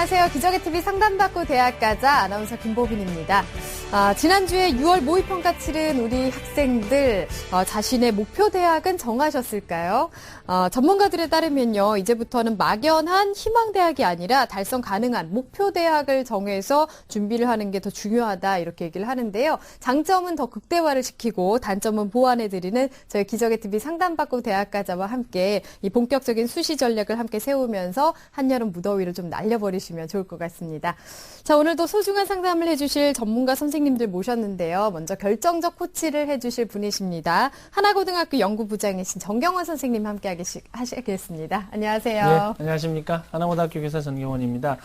안녕하세요. 기적의TV 상담받고 대학 가자 아나운서 김보빈입니다. 지난주에 6월 모의평가 치른 우리 학생들 자신의 목표 대학은 정하셨을까요? 전문가들에 따르면요. 이제부터는 막연한 희망대학이 아니라 달성 가능한 목표 대학을 정해서 준비를 하는 게 더 중요하다 이렇게 얘기를 하는데요. 장점은 더 극대화를 시키고 단점은 보완해드리는 저희 기적의TV 상담받고 대학 가자와 함께 이 본격적인 수시 전략을 함께 세우면서 한여름 무더위를 좀 날려버리시면 좋을 것 같습니다. 자, 오늘도 소중한 상담을 해주실 전문가 선생님들 모셨는데요. 먼저 결정적 코치를 해주실 분이십니다. 하나고등학교 연구부장이신 정경원 선생님 함께 하시겠습니다. 안녕하세요. 네, 안녕하십니까. 하나고등학교 교사 정경원입니다.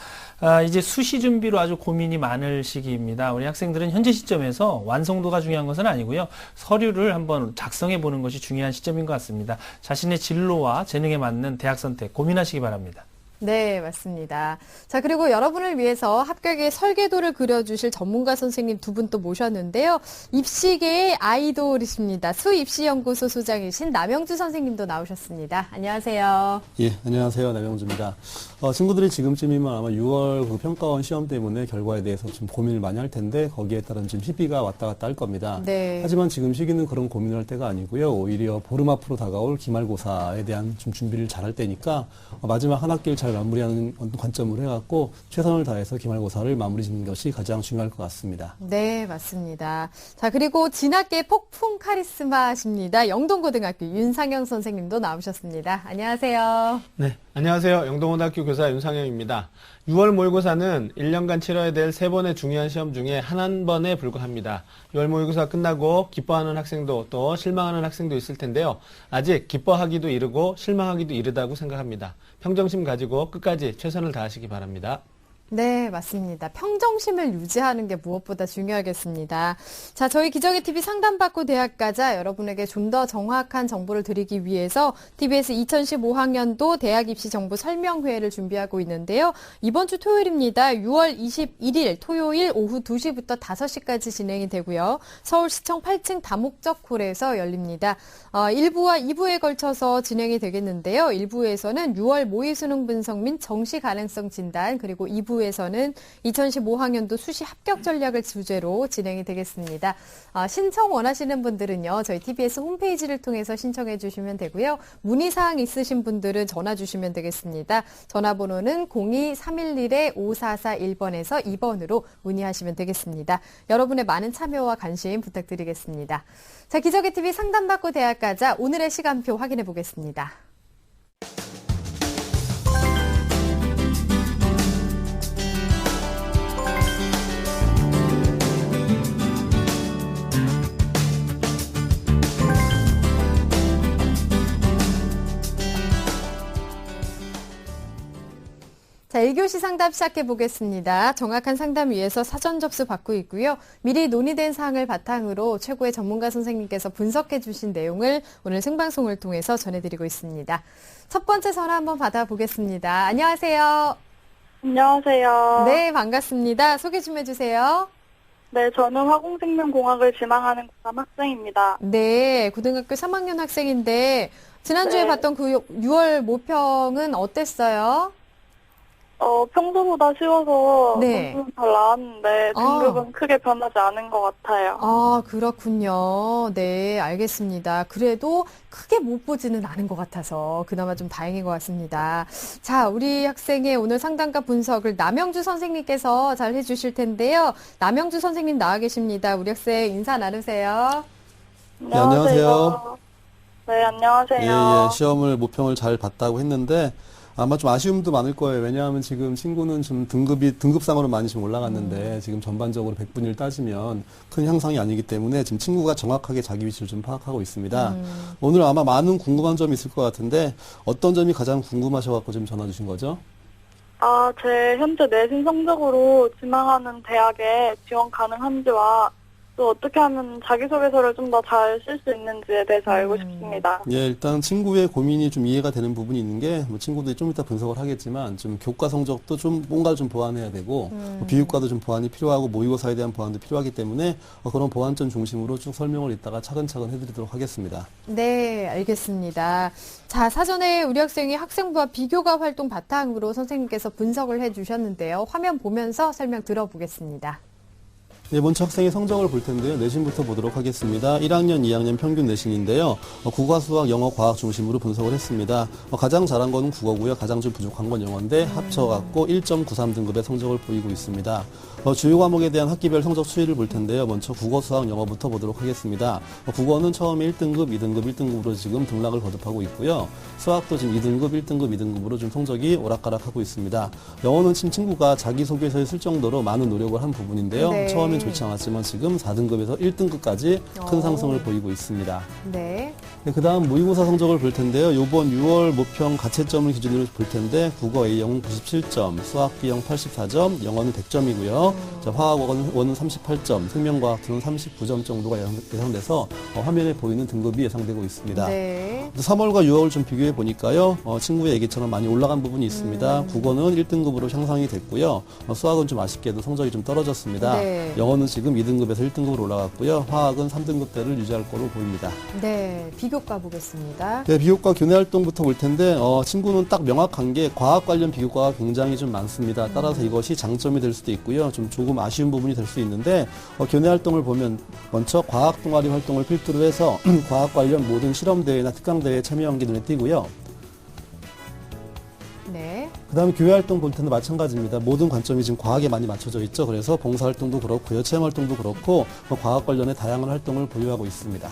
이제 수시 준비로 아주 고민이 많을 시기입니다. 우리 학생들은 현재 시점에서 완성도가 중요한 것은 아니고요. 서류를 한번 작성해 보는 것이 중요한 시점인 것 같습니다. 자신의 진로와 재능에 맞는 대학 선택 고민하시기 바랍니다. 네, 맞습니다. 자, 그리고 여러분을 위해서 합격의 설계도를 그려주실 전문가 선생님 두 분 또 모셨는데요. 입시계의 아이돌이십니다. 수입시연구소 소장이신 남영주 선생님도 나오셨습니다. 안녕하세요. 예, 안녕하세요. 남영주입니다. 친구들이 지금쯤이면 아마 6월 그 평가원 시험 때문에 결과에 대해서 좀 고민을 많이 할 텐데 거기에 따른 좀 희비가 왔다 갔다 할 겁니다. 네. 하지만 지금 시기는 그런 고민을 할 때가 아니고요. 오히려 보름 앞으로 다가올 기말고사에 대한 좀 준비를 잘 할 때니까 마지막 한 학기를 잘 마무리하는 관점으로 해갖고 최선을 다해서 기말고사를 마무리 짓는 것이 가장 중요할 것 같습니다. 네, 맞습니다. 자, 그리고 진학계 폭풍 카리스마십니다. 영동고등학교 윤상영 선생님도 나오셨습니다. 안녕하세요. 네, 안녕하세요. 영동고등학교 교사 윤상영입니다. 6월 모의고사는 1년간 치러야 될 3번의 중요한 시험 중에 한 번에 불과합니다. 6월 모의고사 끝나고 기뻐하는 학생도 또 실망하는 학생도 있을 텐데요. 아직 기뻐하기도 이르고 실망하기도 이르다고 생각합니다. 평정심 가지고 끝까지 최선을 다하시기 바랍니다. 네, 맞습니다. 평정심을 유지하는 게 무엇보다 중요하겠습니다. 자, 저희 기적의TV 상담받고 대학 가자 여러분에게 좀 더 정확한 정보를 드리기 위해서 TBS 2015학년도 대학 입시 정보 설명회를 준비하고 있는데요. 이번 주 토요일입니다. 6월 21일 토요일 오후 2시부터 5시까지 진행이 되고요. 서울시청 8층 다목적홀에서 열립니다. 1부와 2부에 걸쳐서 진행이 되겠는데요. 1부에서는 6월 모의수능 분석 및 정시 가능성 진단 그리고 2부에서는 2015학년도 수시 합격 전략을 주제로 진행이 되겠습니다. 신청 원하시는 분들은요. 저희 TBS 홈페이지를 통해서 신청해 주시면 되고요. 문의사항 있으신 분들은 전화 주시면 되겠습니다. 전화번호는 02-311-5441번에서 2번으로 문의하시면 되겠습니다. 여러분의 많은 참여와 관심 부탁드리겠습니다. 자, 기적의TV 상담받고 대학 가자 오늘의 시간표 확인해 보겠습니다. 자, 1교시 상담 시작해 보겠습니다. 정확한 상담 위해서 사전 접수 받고 있고요. 미리 논의된 사항을 바탕으로 최고의 전문가 선생님께서 분석해 주신 내용을 오늘 생방송을 통해서 전해드리고 있습니다. 첫 번째 전화 한번 받아보겠습니다. 안녕하세요. 안녕하세요. 네, 반갑습니다. 소개 좀 해주세요. 네, 저는 화공생명공학을 지망하는 고3 학생입니다. 네, 고등학교 3학년 학생인데 지난주에 네. 봤던 그 6월 모평은 어땠어요? 평소보다 쉬워서 네. 점수는 잘 나왔는데 등급은 크게 변하지 않은 것 같아요. 아, 그렇군요. 네, 알겠습니다. 그래도 크게 못 보지는 않은 것 같아서 그나마 좀 다행인 것 같습니다. 자, 우리 학생의 오늘 상담과 분석을 남영주 선생님께서 잘 해주실 텐데요. 남영주 선생님 나와 계십니다. 우리 학생 인사 나누세요. 네, 안녕하세요. 네, 안녕하세요. 예, 시험을 모평을 잘 봤다고 했는데 아마 좀 아쉬움도 많을 거예요. 왜냐하면 지금 친구는 좀 등급상으로 많이 좀 올라갔는데 지금 전반적으로 100분위를 따지면 큰 향상이 아니기 때문에 지금 친구가 정확하게 자기 위치를 좀 파악하고 있습니다. 오늘 아마 많은 궁금한 점이 있을 것 같은데 어떤 점이 가장 궁금하셔갖고 지금 전화 주신 거죠? 제 현재 내신 성적으로 지망하는 대학에 지원 가능한지와 또 어떻게 하면 자기소개서를 좀 더 잘 쓸 수 있는지에 대해서 알고 싶습니다. 예, 일단 친구의 고민이 좀 이해가 되는 부분이 있는 게, 뭐 친구들이 좀 이따 분석을 하겠지만, 좀 교과 성적도 좀 뭔가를 좀 보완해야 되고, 뭐 비교과도 좀 보완이 필요하고, 모의고사에 대한 보완도 필요하기 때문에, 그런 보완점 중심으로 쭉 설명을 이따가 차근차근 해드리도록 하겠습니다. 네, 알겠습니다. 자, 사전에 우리 학생이 학생부와 비교과 활동 바탕으로 선생님께서 분석을 해주셨는데요. 화면 보면서 설명 들어보겠습니다. 네, 먼저 학생의 성적을 볼 텐데요. 내신부터 보도록 하겠습니다. 1학년, 2학년 평균 내신인데요. 국어, 수학, 영어, 과학 중심으로 분석을 했습니다. 가장 잘한 거는 국어고요. 가장 좀 부족한 건 영어인데 합쳐갖고 1.93등급의 성적을 보이고 있습니다. 주요 과목에 대한 학기별 성적 추이를 볼 텐데요. 먼저 국어, 수학, 영어부터 보도록 하겠습니다. 국어는 처음에 1등급, 2등급, 1등급으로 지금 등락을 거듭하고 있고요. 수학도 지금 2등급, 1등급, 2등급으로 좀 성적이 오락가락하고 있습니다. 영어는 지금 친구가 자기소개서에 쓸 정도로 많은 노력을 한 부분인데요. 네. 처음엔 좋지 않았지만 지금 4등급에서 1등급까지 큰 상승을 보이고 있습니다. 네. 네, 그 다음 모의고사 성적을 볼 텐데요. 이번 6월 모평 가채점을 기준으로 볼 텐데 국어 A형은 97점, 수학 B형 84점, 영어는 100점이고요. 자, 화학원은 38점, 생명과학투는 39점 정도가 예상돼서 화면에 보이는 등급이 예상되고 있습니다. 네. 3월과 6월 좀 비교해 보니까요. 친구의 얘기처럼 많이 올라간 부분이 있습니다. 국어는 1등급으로 향상이 됐고요. 수학은 좀 아쉽게도 성적이 좀 떨어졌습니다. 네. 영어는 지금 2등급에서 1등급으로 올라갔고요. 화학은 3등급대를 유지할 거로 보입니다. 네, 비교과 보겠습니다. 네, 비교과 교내 활동부터 볼 텐데 친구는 딱 명확한 게 과학 관련 비교과가 굉장히 좀 많습니다. 따라서 이것이 장점이 될 수도 있고요. 좀 조금 아쉬운 부분이 될 수 있는데 교내 활동을 보면 먼저 과학 동아리 활동을 필두로 해서 과학 관련 모든 실험 대회나 특강 대회에 참여한 게 눈에 띄고요. 네. 그 다음에 교회 활동 볼 때는 마찬가지입니다. 모든 관점이 지금 과학에 많이 맞춰져 있죠. 그래서 봉사활동도 그렇고요. 체험활동도 그렇고 과학 관련의 다양한 활동을 보유하고 있습니다.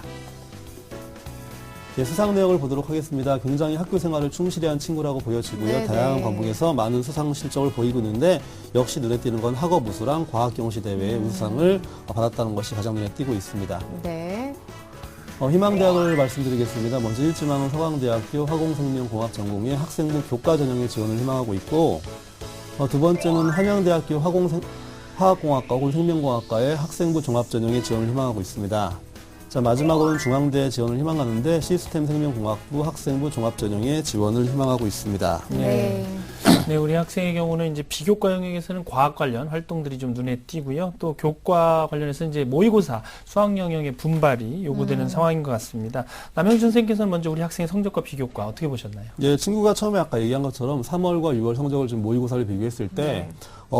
네, 수상 내역을 보도록 하겠습니다. 굉장히 학교 생활을 충실히 한 친구라고 보여지고요. 네네. 다양한 과목에서 많은 수상 실적을 보이고 있는데 역시 눈에 띄는 건 학업 우수랑 과학경시 대회의 우수상을 받았다는 것이 가장 눈에 띄고 있습니다. 네. 희망대학을 말씀드리겠습니다. 먼저 일지망은 서강대학교 화공생명공학 전공의 학생부 교과 전형에 지원을 희망하고 있고 두 번째는 한양대학교 화학공학과 혹은 생명공학과의 학생부 종합 전형에 지원을 희망하고 있습니다. 자, 마지막으로는 중앙대에 지원을 희망하는데 시스템 생명공학부 학생부 종합 전형에 지원을 희망하고 있습니다. 네. 네, 우리 학생의 경우는 이제 비교과 영역에서는 과학 관련 활동들이 좀 눈에 띄고요. 또 교과 관련해서 이제 모의고사, 수학 영역의 분발이 요구되는 상황인 것 같습니다. 남영준 선생님께서는 먼저 우리 학생의 성적과 비교과 어떻게 보셨나요? 예, 친구가 처음에 아까 얘기한 것처럼 3월과 6월 성적을 좀 모의고사를 비교했을 때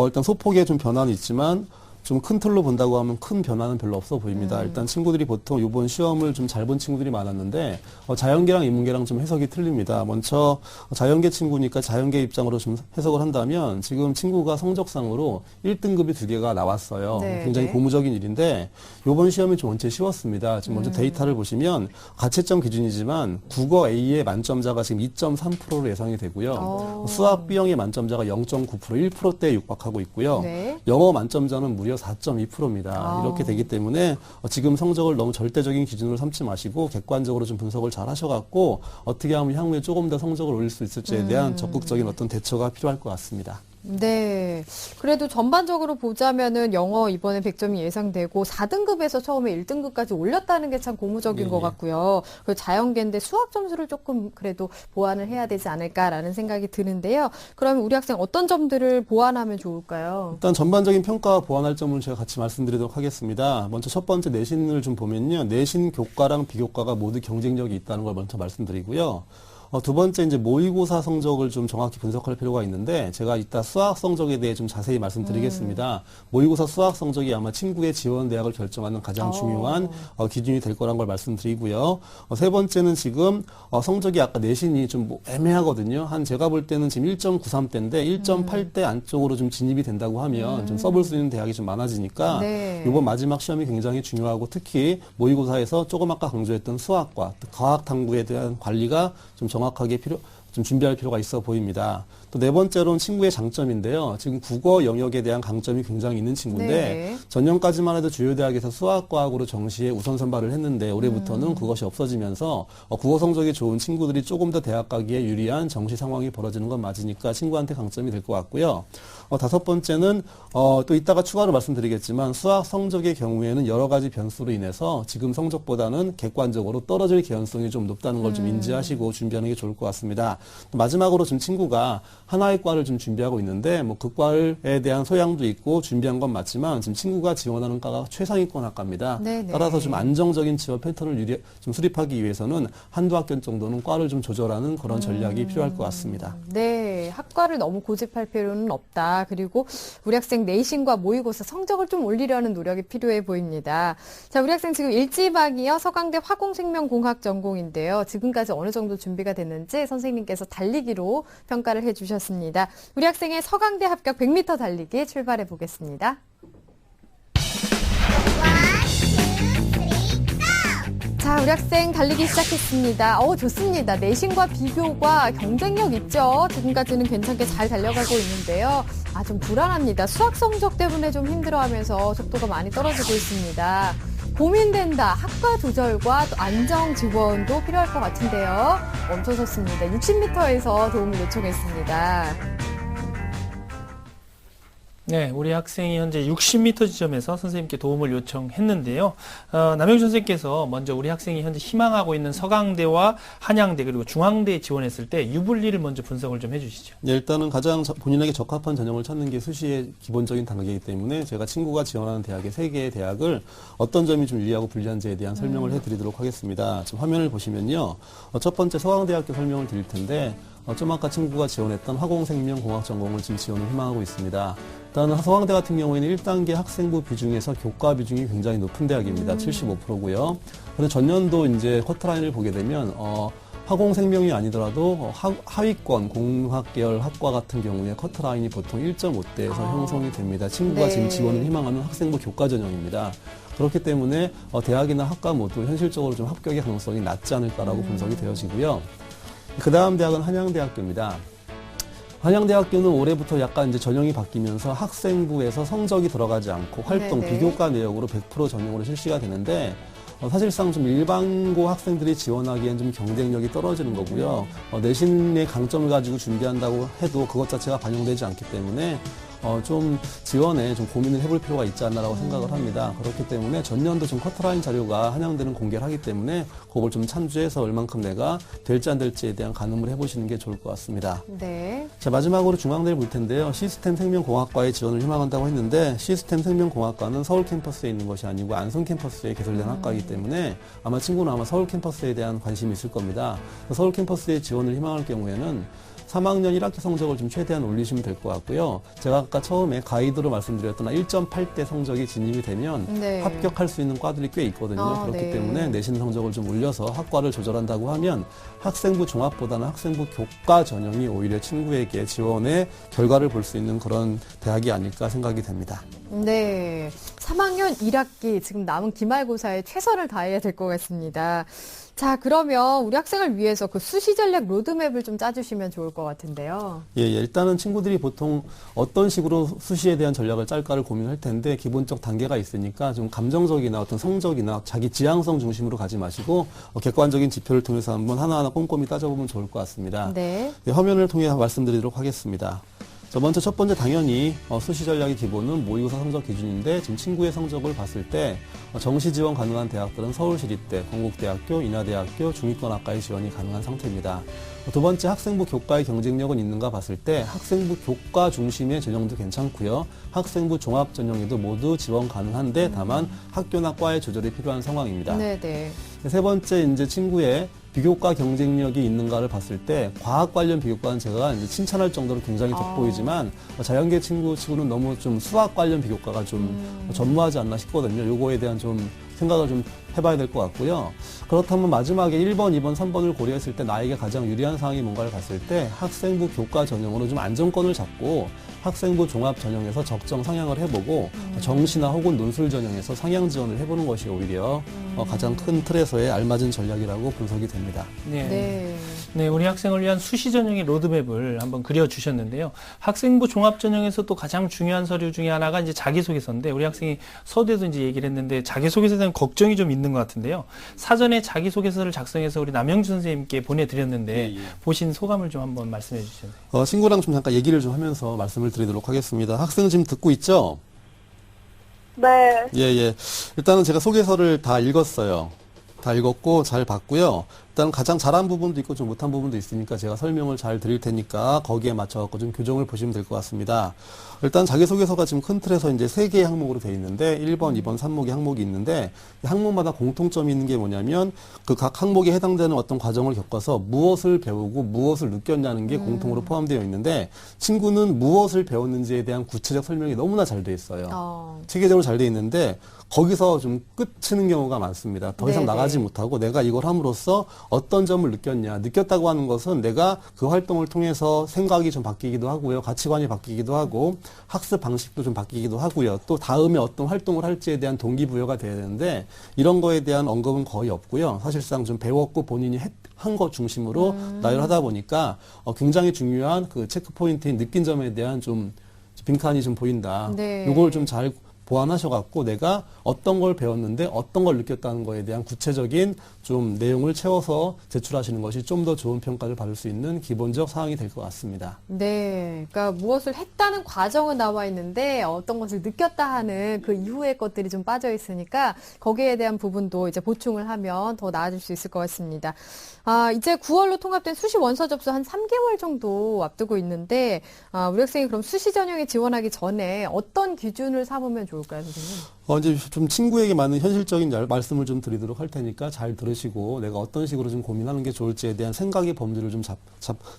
일단 소폭의 좀 변화는 있지만 좀 큰 틀로 본다고 하면 큰 변화는 별로 없어 보입니다. 일단 친구들이 보통 이번 시험을 좀 잘 본 친구들이 많았는데 자연계랑 인문계랑 좀 해석이 틀립니다. 먼저 자연계 친구니까 자연계 입장으로 좀 해석을 한다면 지금 친구가 성적상으로 1등급이 2개가 나왔어요. 네, 굉장히 네. 고무적인 일인데 이번 시험이 좀 원체 쉬웠습니다. 지금 먼저 데이터를 보시면 가채점 기준이지만 국어 A의 만점자가 지금 2.3%로 예상이 되고요. 수학 B형의 만점자가 0.9%, 1%대에 육박하고 있고요. 네. 영어 만점자는 무려 4.2%입니다. 이렇게 되기 때문에 지금 성적을 너무 절대적인 기준으로 삼지 마시고 객관적으로 좀 분석을 잘 하셔갖고 어떻게 하면 향후에 조금 더 성적을 올릴 수 있을지에 대한 적극적인 어떤 대처가 필요할 것 같습니다. 네. 그래도 전반적으로 보자면은 영어 이번에 100점이 예상되고 4등급에서 처음에 1등급까지 올렸다는 게 참 고무적인 네, 것 네. 같고요. 그 자연계인데 수학 점수를 조금 그래도 보완을 해야 되지 않을까라는 생각이 드는데요. 그러면 우리 학생 어떤 점들을 보완하면 좋을까요? 일단 전반적인 평가와 보완할 점을 제가 같이 말씀드리도록 하겠습니다. 먼저 첫 번째 내신을 좀 보면요. 내신 교과랑 비교과가 모두 경쟁력이 있다는 걸 먼저 말씀드리고요. 두 번째 이제 모의고사 성적을 좀 정확히 분석할 필요가 있는데 제가 이따 수학 성적에 대해 좀 자세히 말씀드리겠습니다. 모의고사 수학 성적이 아마 친구의 지원 대학을 결정하는 가장 중요한 기준이 될 거란 걸 말씀드리고요. 세 번째는 지금 성적이 아까 내신이 좀 애매하거든요. 한 제가 볼 때는 지금 1.93대인데 1.8대 안쪽으로 좀 진입이 된다고 하면 좀 써볼 수 있는 대학이 좀 많아지니까 네. 이번 마지막 시험이 굉장히 중요하고 특히 모의고사에서 조금 아까 강조했던 수학과 과학 탐구에 대한 관리가 좀 정확하게 좀 준비할 필요가 있어 보입니다. 또 네 번째로는 친구의 장점인데요. 지금 국어 영역에 대한 강점이 굉장히 있는 친구인데 네. 전년까지만 해도 주요 대학에서 수학과학으로 정시에 우선 선발을 했는데 올해부터는 그것이 없어지면서 국어 성적이 좋은 친구들이 조금 더 대학 가기에 유리한 정시 상황이 벌어지는 건 맞으니까 친구한테 강점이 될 것 같고요. 다섯 번째는 또 이따가 추가로 말씀드리겠지만 수학 성적의 경우에는 여러 가지 변수로 인해서 지금 성적보다는 객관적으로 떨어질 개연성이 좀 높다는 걸 좀 인지하시고 준비하는 게 좋을 것 같습니다. 마지막으로 지금 친구가 하나의 과를 좀 준비하고 있는데 뭐 그 과에 대한 소양도 있고 준비한 건 맞지만 지금 친구가 지원하는 과가 최상위권 학과입니다. 네네. 따라서 좀 안정적인 지원 패턴을 좀 수립하기 위해서는 한두 학년 정도는 과를 좀 조절하는 그런 전략이 필요할 것 같습니다. 네, 학과를 너무 고집할 필요는 없다. 그리고 우리 학생 내신과 모의고사 성적을 좀 올리려는 노력이 필요해 보입니다. 자, 우리 학생 지금 일지망이요. 서강대 화공생명공학 전공인데요. 지금까지 어느 정도 준비가 됐는지 선생님께서 달리기로 평가를 해주셨습니다. 우리 학생의 서강대 합격 100m 달리기 출발해 보겠습니다. 자, 우리 학생 달리기 시작했습니다. 좋습니다. 내신과 비교과 경쟁력 있죠? 지금까지는 괜찮게 잘 달려가고 있는데요. 좀 불안합니다. 수학 성적 때문에 좀 힘들어하면서 속도가 많이 떨어지고 있습니다. 고민된다. 학과 조절과 또 안정 지원도 필요할 것 같은데요. 멈춰섰습니다. 60m에서 도움을 요청했습니다. 네, 우리 학생이 현재 60m 지점에서 선생님께 도움을 요청했는데요. 남영준 선생님께서 먼저 우리 학생이 현재 희망하고 있는 서강대와 한양대 그리고 중앙대에 지원했을 때 유불리를 먼저 분석을 좀 해주시죠. 네, 일단은 가장 본인에게 적합한 전형을 찾는 게 수시의 기본적인 단계이기 때문에 제가 친구가 지원하는 대학의 3개의 대학을 어떤 점이 좀 유리하고 불리한지에 대한 설명을 해드리도록 하겠습니다. 지금 화면을 보시면요. 첫 번째 서강대학교 설명을 드릴 텐데 좀 아까 친구가 지원했던 화공생명공학 전공을 지금 지원을 희망하고 있습니다. 일단 서강대 같은 경우에는 1단계 학생부 비중에서 교과 비중이 굉장히 높은 대학입니다. 75%고요. 그런데 전년도 이제 커트라인을 보게 되면 화공생명이 아니더라도 하위권 공학계열 학과 같은 경우에 커트라인이 보통 1.5대에서 형성이 됩니다. 친구가 네. 지금 지원을 희망하는 학생부 교과 전형입니다. 그렇기 때문에 대학이나 학과 모두 현실적으로 좀 합격의 가능성이 낮지 않을까라고 분석이 되어지고요. 그 다음 대학은 한양대학교입니다. 한양대학교는 올해부터 약간 이제 전형이 바뀌면서 학생부에서 성적이 들어가지 않고 활동, 네네. 비교과 내역으로 100% 전형으로 실시가 되는데 사실상 좀 일반고 학생들이 지원하기엔 좀 경쟁력이 떨어지는 거고요. 내신의 강점을 가지고 준비한다고 해도 그것 자체가 반영되지 않기 때문에 좀 지원에 좀 고민을 해볼 필요가 있지 않나라고 생각을 합니다. 그렇기 때문에 전년도 좀 커트라인 자료가 한양대는 공개를 하기 때문에 그걸 좀 참조해서 얼만큼 내가 될지 안 될지에 대한 가늠을 해보시는 게 좋을 것 같습니다. 네. 자, 마지막으로 중앙대를 볼 텐데요. 시스템 생명공학과에 지원을 희망한다고 했는데 시스템 생명공학과는 서울 캠퍼스에 있는 것이 아니고 안성 캠퍼스에 개설된 학과이기 때문에 아마 친구는 아마 서울 캠퍼스에 대한 관심이 있을 겁니다. 서울 캠퍼스에 지원을 희망할 경우에는 3학년 1학기 성적을 좀 최대한 올리시면 될 것 같고요. 제가 아까 처음에 가이드로 말씀드렸던 1.8대 성적이 진입이 되면 네. 합격할 수 있는 과들이 꽤 있거든요. 그렇기 네. 때문에 내신 성적을 좀 올려서 학과를 조절한다고 하면 학생부 종합보다는 학생부 교과 전형이 오히려 친구에게 지원의 결과를 볼 수 있는 그런 대학이 아닐까 생각이 됩니다. 네. 3학년 1학기 지금 남은 기말고사에 최선을 다해야 될 것 같습니다. 자, 그러면 우리 학생을 위해서 그 수시 전략 로드맵을 좀 짜주시면 좋을 것 같은데요. 예, 일단은 친구들이 보통 어떤 식으로 수시에 대한 전략을 짤까를 고민할 텐데 기본적 단계가 있으니까 좀 감정적이나 어떤 성적이나 자기 지향성 중심으로 가지 마시고 객관적인 지표를 통해서 한번 하나하나 꼼꼼히 따져보면 좋을 것 같습니다. 네. 네, 화면을 통해 말씀드리도록 하겠습니다. 먼저 첫 번째 당연히 수시 전략의 기본은 모의고사 성적 기준인데 지금 친구의 성적을 봤을 때 정시 지원 가능한 대학들은 서울시립대, 건국대학교, 인하대학교, 중위권학과에 지원이 가능한 상태입니다. 두 번째 학생부 교과의 경쟁력은 있는가 봤을 때 학생부 교과 중심의 전형도 괜찮고요. 학생부 종합 전형에도 모두 지원 가능한데 다만 학교나 과의 조절이 필요한 상황입니다. 네네. 세 번째 이제 친구의 비교과 경쟁력이 있는가를 봤을 때 과학 관련 비교과는 제가 이제 칭찬할 정도로 굉장히 돋보이지만 자연계 친구 치고는 너무 좀 수학 관련 비교과가 좀 전무하지 않나 싶거든요. 요거에 대한 좀 생각을 좀 해봐야 될 것 같고요. 그렇다면 마지막에 1번, 2번, 3번을 고려했을 때 나에게 가장 유리한 상황이 뭔가를 봤을 때 학생부 교과 전형으로 좀 안정권을 잡고 학생부 종합 전형에서 적정 상향을 해보고 정시나 혹은 논술 전형에서 상향 지원을 해보는 것이 오히려 가장 큰 틀에서의 알맞은 전략이라고 분석이 됩니다. 네. 네. 네, 우리 학생을 위한 수시 전형의 로드맵을 한번 그려주셨는데요. 학생부 종합 전형에서 또 가장 중요한 서류 중에 하나가 이제 자기소개서인데, 우리 학생이 서두에도 이제 얘기를 했는데 자기소개서에 대한 걱정이 좀 있는 것 같은데요. 사전에 자기소개서를 작성해서 우리 남영주 선생님께 보내드렸는데 보신 소감을 좀 한번 말씀해 주시죠. 친구랑 좀 잠깐 얘기를 좀 하면서 말씀을 드리도록 하겠습니다. 학생 지금 듣고 있죠? 네. 예. 일단은 제가 소개서를 다 읽었어요. 다 읽었고 잘 봤고요. 일단 가장 잘한 부분도 있고 좀 못한 부분도 있으니까 제가 설명을 잘 드릴 테니까 거기에 맞춰갖고 좀 교정을 보시면 될 것 같습니다. 일단 자기소개서가 지금 큰 틀에서 이제 3개의 항목으로 되어 있는데 1번, 2번, 3목의 항목이 있는데 이 항목마다 공통점이 있는 게 뭐냐면 그 각 항목에 해당되는 어떤 과정을 겪어서 무엇을 배우고 무엇을 느꼈냐는 게 공통으로 포함되어 있는데 친구는 무엇을 배웠는지에 대한 구체적 설명이 너무나 잘 돼 있어요. 체계적으로 잘 돼 있는데 거기서 좀 끝치는 경우가 많습니다. 더 이상 네네. 나가지 못하고 내가 이걸 함으로써 어떤 점을 느꼈냐. 느꼈다고 하는 것은 내가 그 활동을 통해서 생각이 좀 바뀌기도 하고요. 가치관이 바뀌기도 하고 학습 방식도 좀 바뀌기도 하고요. 또 다음에 어떤 활동을 할지에 대한 동기부여가 돼야 되는데 이런 거에 대한 언급은 거의 없고요. 사실상 좀 배웠고 본인이 한 것 중심으로 나열하다 보니까 굉장히 중요한 그 체크 포인트인 느낀 점에 대한 좀 빈칸이 좀 보인다. 네. 이걸 좀 잘 보완하셔갖고 내가 어떤 걸 배웠는데 어떤 걸 느꼈다는 거에 대한 구체적인 좀 내용을 채워서 제출하시는 것이 좀 더 좋은 평가를 받을 수 있는 기본적 사항이 될 것 같습니다. 네. 그러니까 무엇을 했다는 과정은 나와 있는데 어떤 것을 느꼈다 하는 그 이후의 것들이 좀 빠져 있으니까 거기에 대한 부분도 이제 보충을 하면 더 나아질 수 있을 것 같습니다. 이제 9월로 통합된 수시 원서 접수 한 3개월 정도 앞두고 있는데 우리 학생이 그럼 수시 전형에 지원하기 전에 어떤 기준을 삼으면 좋을까요, 선생님? 이제 좀 친구에게 맞는 현실적인 말씀을 좀 드리도록 할 테니까 잘 들으시고 내가 어떤 식으로 좀 고민하는 게 좋을지에 대한 생각의 범주를 좀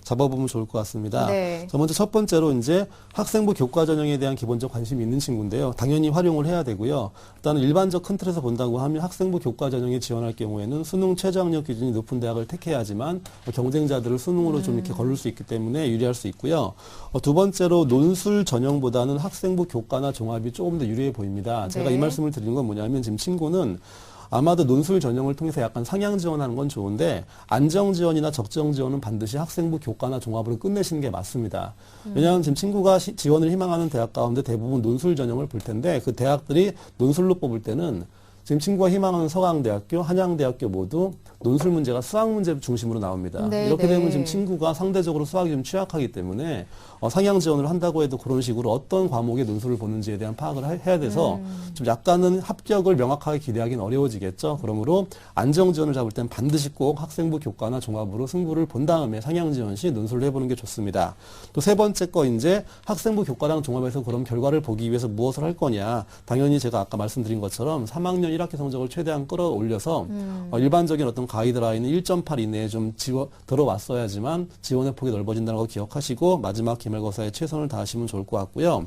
잡아보면 좋을 것 같습니다. 네. 먼저 첫 번째로 이제 학생부 교과 전형에 대한 기본적 관심이 있는 친구인데요. 당연히 활용을 해야 되고요. 일단은 일반적 큰 틀에서 본다고 하면 학생부 교과 전형에 지원할 경우에는 수능 최저학력 기준이 높은 대학을 택해야지만 경쟁자들을 수능으로 좀 이렇게 거를 수 있기 때문에 유리할 수 있고요. 두 번째로 논술 전형보다는 학생부 교과나 종합이 조금 더 유리해 보입니다. 제가 이 말씀을 드리는 건 뭐냐면 지금 친구는 아마도 논술 전형을 통해서 약간 상향 지원하는 건 좋은데 안정 지원이나 적정 지원은 반드시 학생부 교과나 종합으로 끝내시는 게 맞습니다. 왜냐하면 지금 친구가 지원을 희망하는 대학 가운데 대부분 논술 전형을 볼 텐데 그 대학들이 논술로 뽑을 때는 지금 친구가 희망하는 서강대학교, 한양대학교 모두 논술 문제가 수학 문제 중심으로 나옵니다. 네, 이렇게 네. 되면 지금 친구가 상대적으로 수학이 좀 취약하기 때문에 상향 지원을 한다고 해도 그런 식으로 어떤 과목의 논술을 보는지에 대한 파악을 해야 돼서 좀 약간은 합격을 명확하게 기대하기는 어려워지겠죠. 그러므로 안정 지원을 잡을 땐 반드시 꼭 학생부 교과나 종합으로 승부를 본 다음에 상향 지원 시 논술을 해보는 게 좋습니다. 또 세 번째 거 이제 학생부 교과랑 종합에서 그럼 결과를 보기 위해서 무엇을 할 거냐. 당연히 제가 아까 말씀드린 것처럼 3학년 1학기 성적을 최대한 끌어올려서 일반적인 어떤 가이드라인은 1.8 이내에 좀 들어왔어야지만 지원의 폭이 넓어진다는 거 기억하시고 마지막 기말고사에 최선을 다하시면 좋을 것 같고요.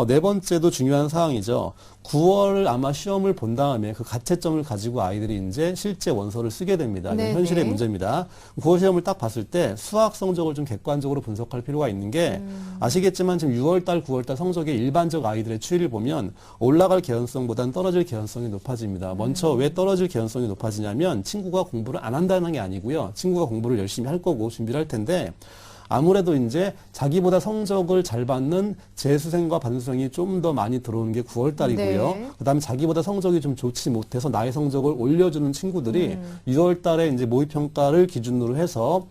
네 번째도 중요한 사항이죠. 9월 아마 시험을 본 다음에 그 가채점을 가지고 아이들이 이제 실제 원서를 쓰게 됩니다. 이건 현실의 문제입니다. 9월 시험을 딱 봤을 때 수학 성적을 좀 객관적으로 분석할 필요가 있는 게 아시겠지만 지금 6월달, 9월달 성적의 일반적 아이들의 추이를 보면 올라갈 개연성보다는 떨어질 개연성이 높아집니다. 먼저 왜 떨어질 개연성이 높아지냐면 친구가 공부를 안 한다는 게 아니고요. 친구가 공부를 열심히 할 거고 준비를 할 텐데 아무래도 이제 자기보다 성적을 잘 받는 재수생과 반수생이 좀 더 많이 들어오는 게 9월 달이고요. 네. 그다음에 자기보다 성적이 좀 좋지 못해서 나의 성적을 올려주는 친구들이 6월 달에 이제 모의평가를 기준으로 해서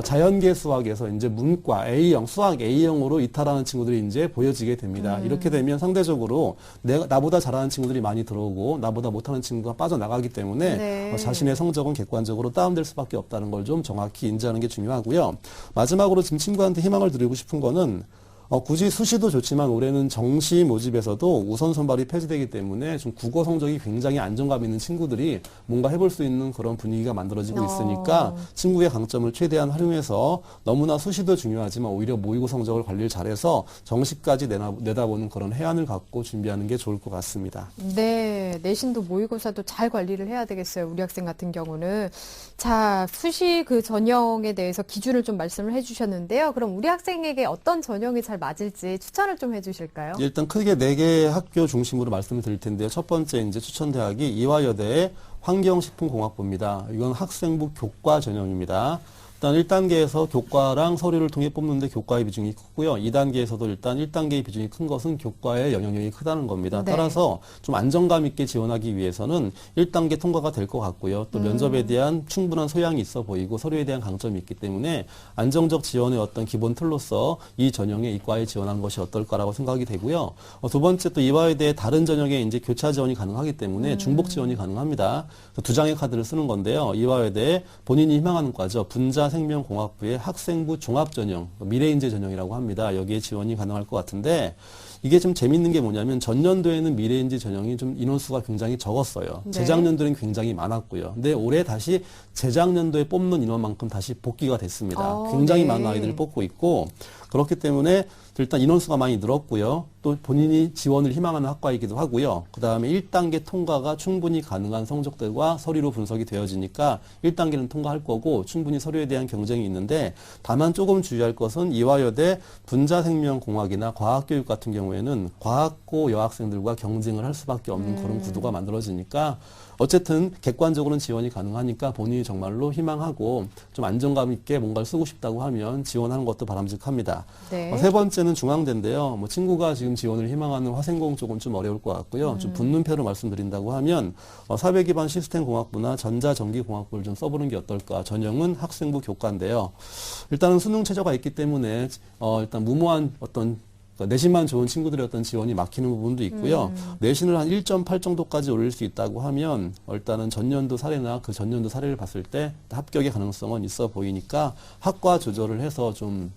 자연계 수학에서 이제 문과 A형, 수학 A형으로 이탈하는 친구들이 이제 보여지게 됩니다. 이렇게 되면 상대적으로 나보다 잘하는 친구들이 많이 들어오고 나보다 못하는 친구가 빠져나가기 때문에 자신의 성적은 객관적으로 다운될 수밖에 없다는 걸 좀 정확히 인지하는 게 중요하고요. 마지막으로 지금 친구한테 희망을 드리고 싶은 거는 굳이 수시도 좋지만 올해는 정시 모집에서도 우선 선발이 폐지되기 때문에 좀 국어 성적이 굉장히 안정감 있는 친구들이 뭔가 해볼 수 있는 그런 분위기가 만들어지고 있으니까 친구의 강점을 최대한 활용해서 너무나 수시도 중요하지만 오히려 모의고 성적을 관리를 잘해서 정시까지 내다보는 그런 해안을 갖고 준비하는 게 좋을 것 같습니다. 네, 내신도 모의고사도 잘 관리를 해야 되겠어요. 우리 학생 같은 경우는. 자, 수시 그 전형에 대해서 기준을 좀 말씀을 해주셨는데요. 그럼 우리 학생에게 어떤 전형이 잘 맞을지 추천을 좀 해주실까요? 일단 크게 4개 학교 중심으로 말씀을 드릴 텐데요. 첫 번째 이제 추천 대학이 이화여대의 환경식품공학부입니다. 이건 학생부 교과 전형입니다. 일단 1단계에서 교과랑 서류를 통해 뽑는데 교과의 비중이 크고요. 2단계에서도 일단 1단계의 비중이 큰 것은 교과의 영향력이 크다는 겁니다. 네. 따라서 좀 안정감 있게 지원하기 위해서는 1단계 통과가 될 것 같고요. 또 면접에 대한 충분한 소양이 있어 보이고 서류에 대한 강점이 있기 때문에 안정적 지원의 어떤 기본 틀로서 이 전형에 이과에 지원한 것이 어떨까라고 생각이 되고요. 두 번째 또 이화여대의 다른 전형에 이제 교차 지원이 가능하기 때문에 중복 지원이 가능합니다. 2장의 카드를 쓰는 건데요. 이화여대의 본인이 희망하는 과죠. 분자생명공학부의 학생부 종합전형, 미래인재 전형이라고 합니다. 여기에 지원이 가능할 것 같은데 이게 좀 재밌는 게 뭐냐면 전년도에는 미래인재 전형이 좀 인원수가 굉장히 적었어요. 네. 재작년도에는 굉장히 많았고요. 근데 올해 다시 재작년도에 뽑는 인원만큼 다시 복귀가 됐습니다. 굉장히 네. 많은 아이들을 뽑고 있고 그렇기 때문에 일단 인원수가 많이 늘었고요. 또 본인이 지원을 희망하는 학과이기도 하고요. 그 다음에 1단계 통과가 충분히 가능한 성적들과 서류로 분석이 되어지니까 1단계는 통과할 거고 충분히 서류에 대한 경쟁이 있는데 다만 조금 주의할 것은 이화여대 분자생명공학이나 과학교육 같은 경우에는 과학고 여학생들과 경쟁을 할 수밖에 없는 그런 구도가 만들어지니까 어쨌든 객관적으로는 지원이 가능하니까 본인이 정말로 희망하고 좀 안정감 있게 뭔가를 쓰고 싶다고 하면 지원하는 것도 바람직합니다. 네. 세 번째는 중앙대인데요. 친구가 지금 지원을 희망하는 화생공 쪽은 좀 어려울 것 같고요. 좀 붙는패로 말씀드린다고 하면 사회 기반 시스템 공학부나 전자전기 공학부를 좀 써보는 게 어떨까. 전형은 학생부 교과인데요. 일단은 수능 최저가 있기 때문에 일단 무모한 어떤 내신만 좋은 친구들의 어떤 지원이 막히는 부분도 있고요. 내신을 한 1.8 정도까지 올릴 수 있다고 하면 일단은 전년도 사례나 그 전년도 사례를 봤을 때 합격의 가능성은 있어 보이니까 학과 조절을 해서 좀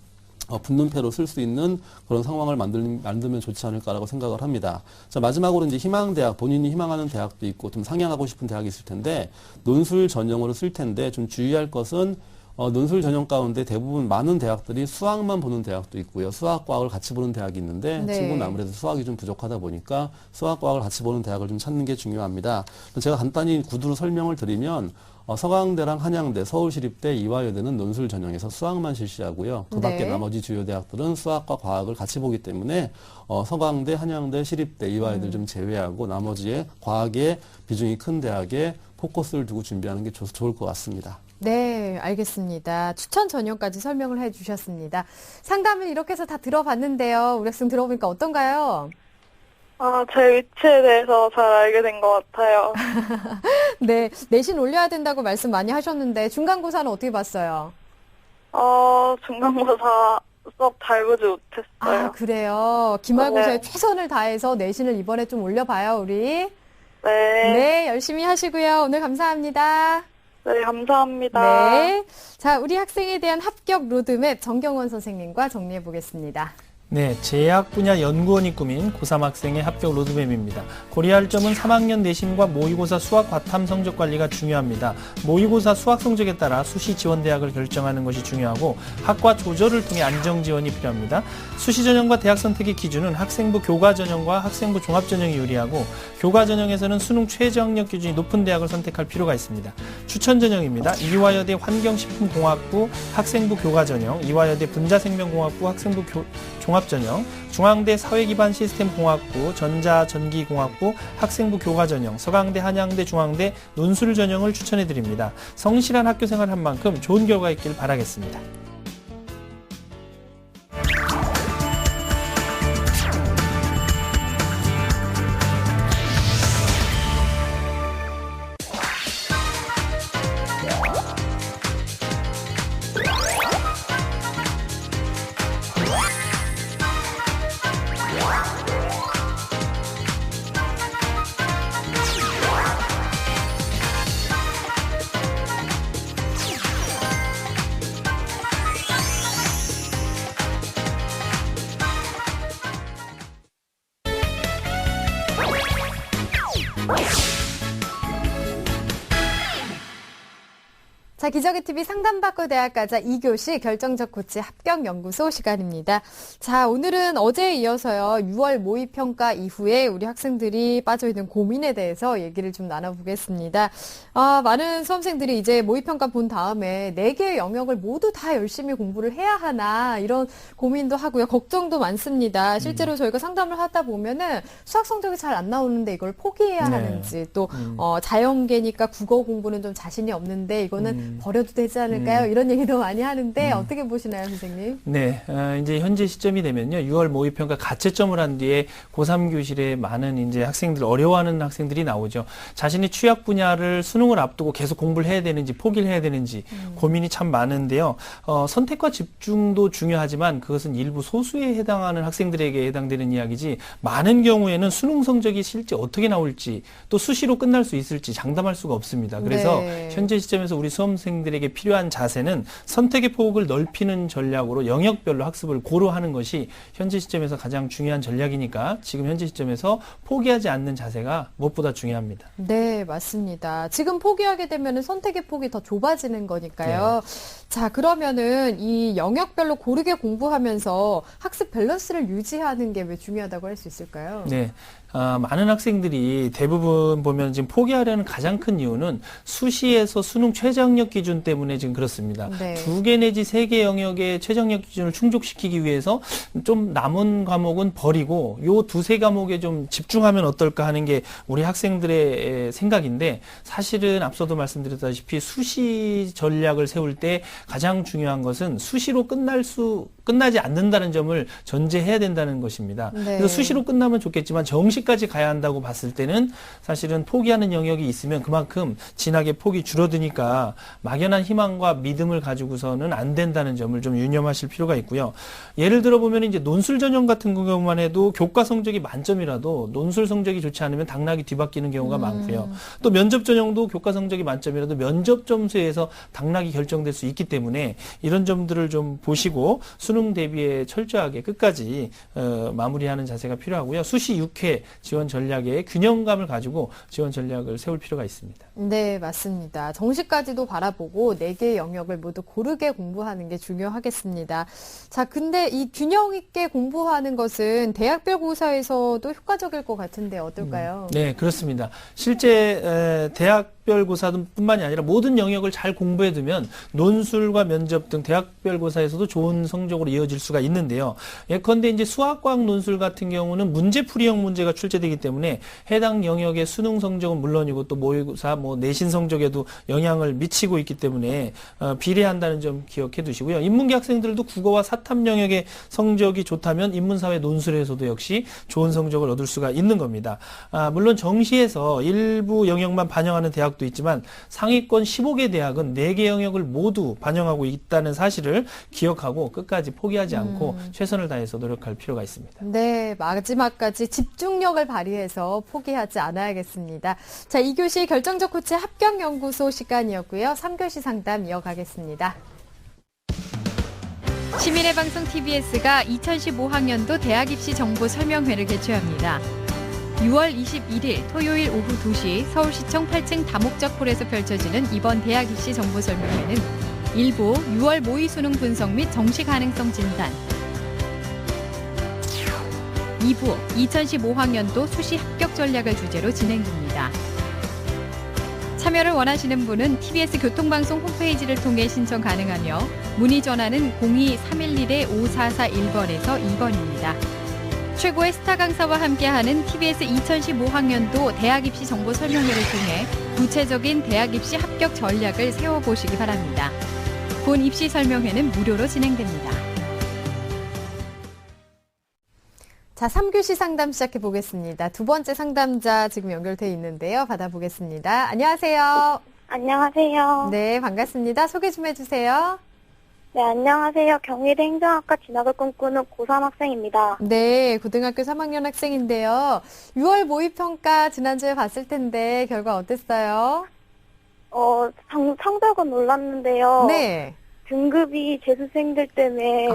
붙는패로 쓸 수 있는 그런 상황을 만들면 좋지 않을까라고 생각을 합니다. 자, 마지막으로 이제 희망대학, 본인이 희망하는 대학도 있고 좀 상향하고 싶은 대학이 있을 텐데 논술 전형으로 쓸 텐데 좀 주의할 것은 논술 전형 가운데 대부분 많은 대학들이 수학만 보는 대학도 있고요. 수학과학을 같이 보는 대학이 있는데 네. 친구는 아무래도 수학이 좀 부족하다 보니까 수학과학을 같이 보는 대학을 좀 찾는 게 중요합니다. 제가 간단히 구두로 설명을 드리면 서강대랑 한양대, 서울시립대, 이화여대는 논술 전형에서 수학만 실시하고요. 그 밖에 네. 나머지 주요 대학들은 수학과 과학을 같이 보기 때문에 서강대, 한양대, 시립대, 이화여대를 좀 제외하고 나머지의 과학의 비중이 큰 대학에 포커스를 두고 준비하는 게 좋을 것 같습니다. 네, 알겠습니다. 추천 전형까지 설명을 해주셨습니다. 상담을 이렇게 해서 다 들어봤는데요. 우리 학생 들어보니까 어떤가요? 제 위치에 대해서 잘 알게 된 것 같아요. 네, 내신 올려야 된다고 말씀 많이 하셨는데 중간고사는 어떻게 봤어요? 중간고사 썩 잘 보지 못했어요. 그래요. 기말고사에 네. 최선을 다해서 내신을 이번에 좀 올려봐요, 우리. 네. 네, 열심히 하시고요. 오늘 감사합니다. 네, 감사합니다. 네. 자, 우리 학생에 대한 합격 로드맵 정경원 선생님과 정리해 보겠습니다. 네, 제약 분야 연구원이 꾸민 고3 학생의 합격 로드맵입니다. 고려할 점은 3학년 내신과 모의고사 수학 과탐 성적 관리가 중요합니다. 모의고사 수학 성적에 따라 수시 지원 대학을 결정하는 것이 중요하고 학과 조절을 통해 안정 지원이 필요합니다. 수시 전형과 대학 선택의 기준은 학생부 교과 전형과 학생부 종합 전형이 유리하고 교과 전형에서는 수능 최저 학력 기준이 높은 대학을 선택할 필요가 있습니다. 추천 전형입니다. 이화여대 환경식품공학부 학생부 교과 전형, 이화여대 분자생명공학부 학생부 종합전형, 중앙대 사회기반 시스템공학부, 전자전기공학부 학생부 교과전형, 서강대, 한양대, 중앙대 논술 전형을 추천해드립니다. 성실한 학교생활 한 만큼 좋은 결과 있길 바라겠습니다. 자, 기적의 TV 상담받고 대학 가자 2교시 결정적 코치 합격연구소 시간입니다. 자, 오늘은 어제에 이어서요, 6월 모의평가 이후에 우리 학생들이 빠져있는 고민에 대해서 얘기를 좀 나눠보겠습니다. 많은 수험생들이 이제 모의평가 본 다음에 4개의 영역을 모두 다 열심히 공부를 해야 하나, 이런 고민도 하고요. 걱정도 많습니다. 실제로 저희가 상담을 하다 보면은 수학 성적이 잘 안 나오는데 이걸 포기해야 하는지, 또, 자연계니까 국어 공부는 좀 자신이 없는데 이거는 버려도 되지 않을까요? 이런 얘기도 많이 하는데 어떻게 보시나요, 선생님? 네, 이제 현재 시점이 되면요, 6월 모의평가 가채점을 한 뒤에 고3 교실에 많은 이제 학생들, 어려워하는 학생들이 나오죠. 자신의 취약 분야를 수능을 앞두고 계속 공부를 해야 되는지 포기를 해야 되는지 고민이 참 많은데요. 선택과 집중도 중요하지만 그것은 일부 소수에 해당하는 학생들에게 해당되는 이야기지, 많은 경우에는 수능 성적이 실제 어떻게 나올지, 또 수시로 끝날 수 있을지 장담할 수가 없습니다. 그래서 네. 현재 시점에서 우리 수험생들에게 필요한 자세는 선택의 폭을 넓히는 전략으로 영역별로 학습을 고루하는 것이 현재 시점에서 가장 중요한 전략이니까 지금 현재 시점에서 포기하지 않는 자세가 무엇보다 중요합니다. 네, 맞습니다. 지금 포기하게 되면 선택의 폭이 더 좁아지는 거니까요. 자, 그러면은 이 영역별로 고르게 공부하면서 학습 밸런스를 유지하는 게 왜 중요하다고 할 수 있을까요? 네. 많은 학생들이 대부분 보면 지금 포기하려는 가장 큰 이유는 수시에서 수능 최저학력 기준 때문에 지금 그렇습니다. 네. 2개 내지 3개 영역의 최저학력 기준을 충족시키기 위해서 좀 남은 과목은 버리고 요 2-3과목에 좀 집중하면 어떨까 하는 게 우리 학생들의 생각인데, 사실은 앞서도 말씀드렸다시피 수시 전략을 세울 때 가장 중요한 것은 수시로 끝나지 않는다는 점을 전제해야 된다는 것입니다. 네. 그래서 수시로 끝나면 좋겠지만 정시까지 가야 한다고 봤을 때는 사실은 포기하는 영역이 있으면 그만큼 진학의 폭이 줄어드니까 막연한 희망과 믿음을 가지고서는 안 된다는 점을 좀 유념하실 필요가 있고요. 예를 들어 보면 이제 논술 전형 같은 경우만 해도 교과 성적이 만점이라도 논술 성적이 좋지 않으면 당락이 뒤바뀌는 경우가 많고요. 또 면접 전형도 교과 성적이 만점이라도 면접 점수에서 당락이 결정될 수 있기 때문에 이런 점들을 좀 보시고 수능 대비에 철저하게 끝까지 마무리하는 자세가 필요하고요. 수시 6회 지원 전략에 균형감을 가지고 지원 전략을 세울 필요가 있습니다. 네, 맞습니다. 정시까지도 바라보고 4개의 영역을 모두 고르게 공부하는 게 중요하겠습니다. 자, 근데 이 균형 있게 공부하는 것은 대학별 고사에서도 효과적일 것 같은데 어떨까요? 네, 그렇습니다. 실제 대학별 고사뿐만이 아니라 모든 영역을 잘 공부해두면 논술과 면접 등 대학별 고사에서도 좋은 성적으로 이어질 수가 있는데요. 예컨대 이제 수학과학 논술 같은 경우는 문제풀이형 문제가 출제되기 때문에 해당 영역의 수능 성적은 물론이고 또 모의고사, 내신 성적에도 영향을 미치고 있기 때문에 비례한다는 점 기억해 두시고요. 인문계 학생들도 국어와 사탐 영역의 성적이 좋다면 인문사회 논술에서도 역시 좋은 성적을 얻을 수가 있는 겁니다. 물론 정시에서 일부 영역만 반영하는 대학도 있지만 상위권 15개 대학은 4개 영역을 모두 반영하고 있다는 사실을 기억하고 끝까지 포기하지 않고 최선을 다해서 노력할 필요가 있습니다. 네, 마지막까지 집중력을 발휘해서 포기하지 않아야겠습니다. 자, 2교시 결정적 코치 합격연구소 시간이었고요. 3교시 상담 이어가겠습니다. 시민의 방송 TBS가 2015학년도 대학 입시 정보 설명회를 개최합니다. 6월 21일 토요일 오후 2시 서울시청 8층 다목적홀에서 펼쳐지는 이번 대학 입시 정보 설명회는 1부 6월 모의 수능 분석 및 정시 가능성 진단, 2부 2015학년도 수시 합격 전략을 주제로 진행됩니다. 참여를 원하시는 분은 TBS 교통방송 홈페이지를 통해 신청 가능하며 문의 전화는 02-311-5441번에서 2번입니다. 최고의 스타 강사와 함께하는 TBS 2015학년도 대학 입시 정보 설명회를 통해 구체적인 대학 입시 합격 전략을 세워보시기 바랍니다. 본 입시 설명회는 무료로 진행됩니다. 자, 3교시 상담 시작해 보겠습니다. 두 번째 상담자 지금 연결돼 있는데요. 받아보겠습니다. 안녕하세요. 안녕하세요. 네, 반갑습니다. 소개 좀 해주세요. 네, 안녕하세요. 경희대 행정학과 진학을 꿈꾸는 고3 학생입니다. 네, 고등학교 3학년 학생인데요. 6월 모의평가 지난주에 봤을 텐데 결과 어땠어요? 성적은 놀랐는데요. 네. 등급이 재수생들 때문에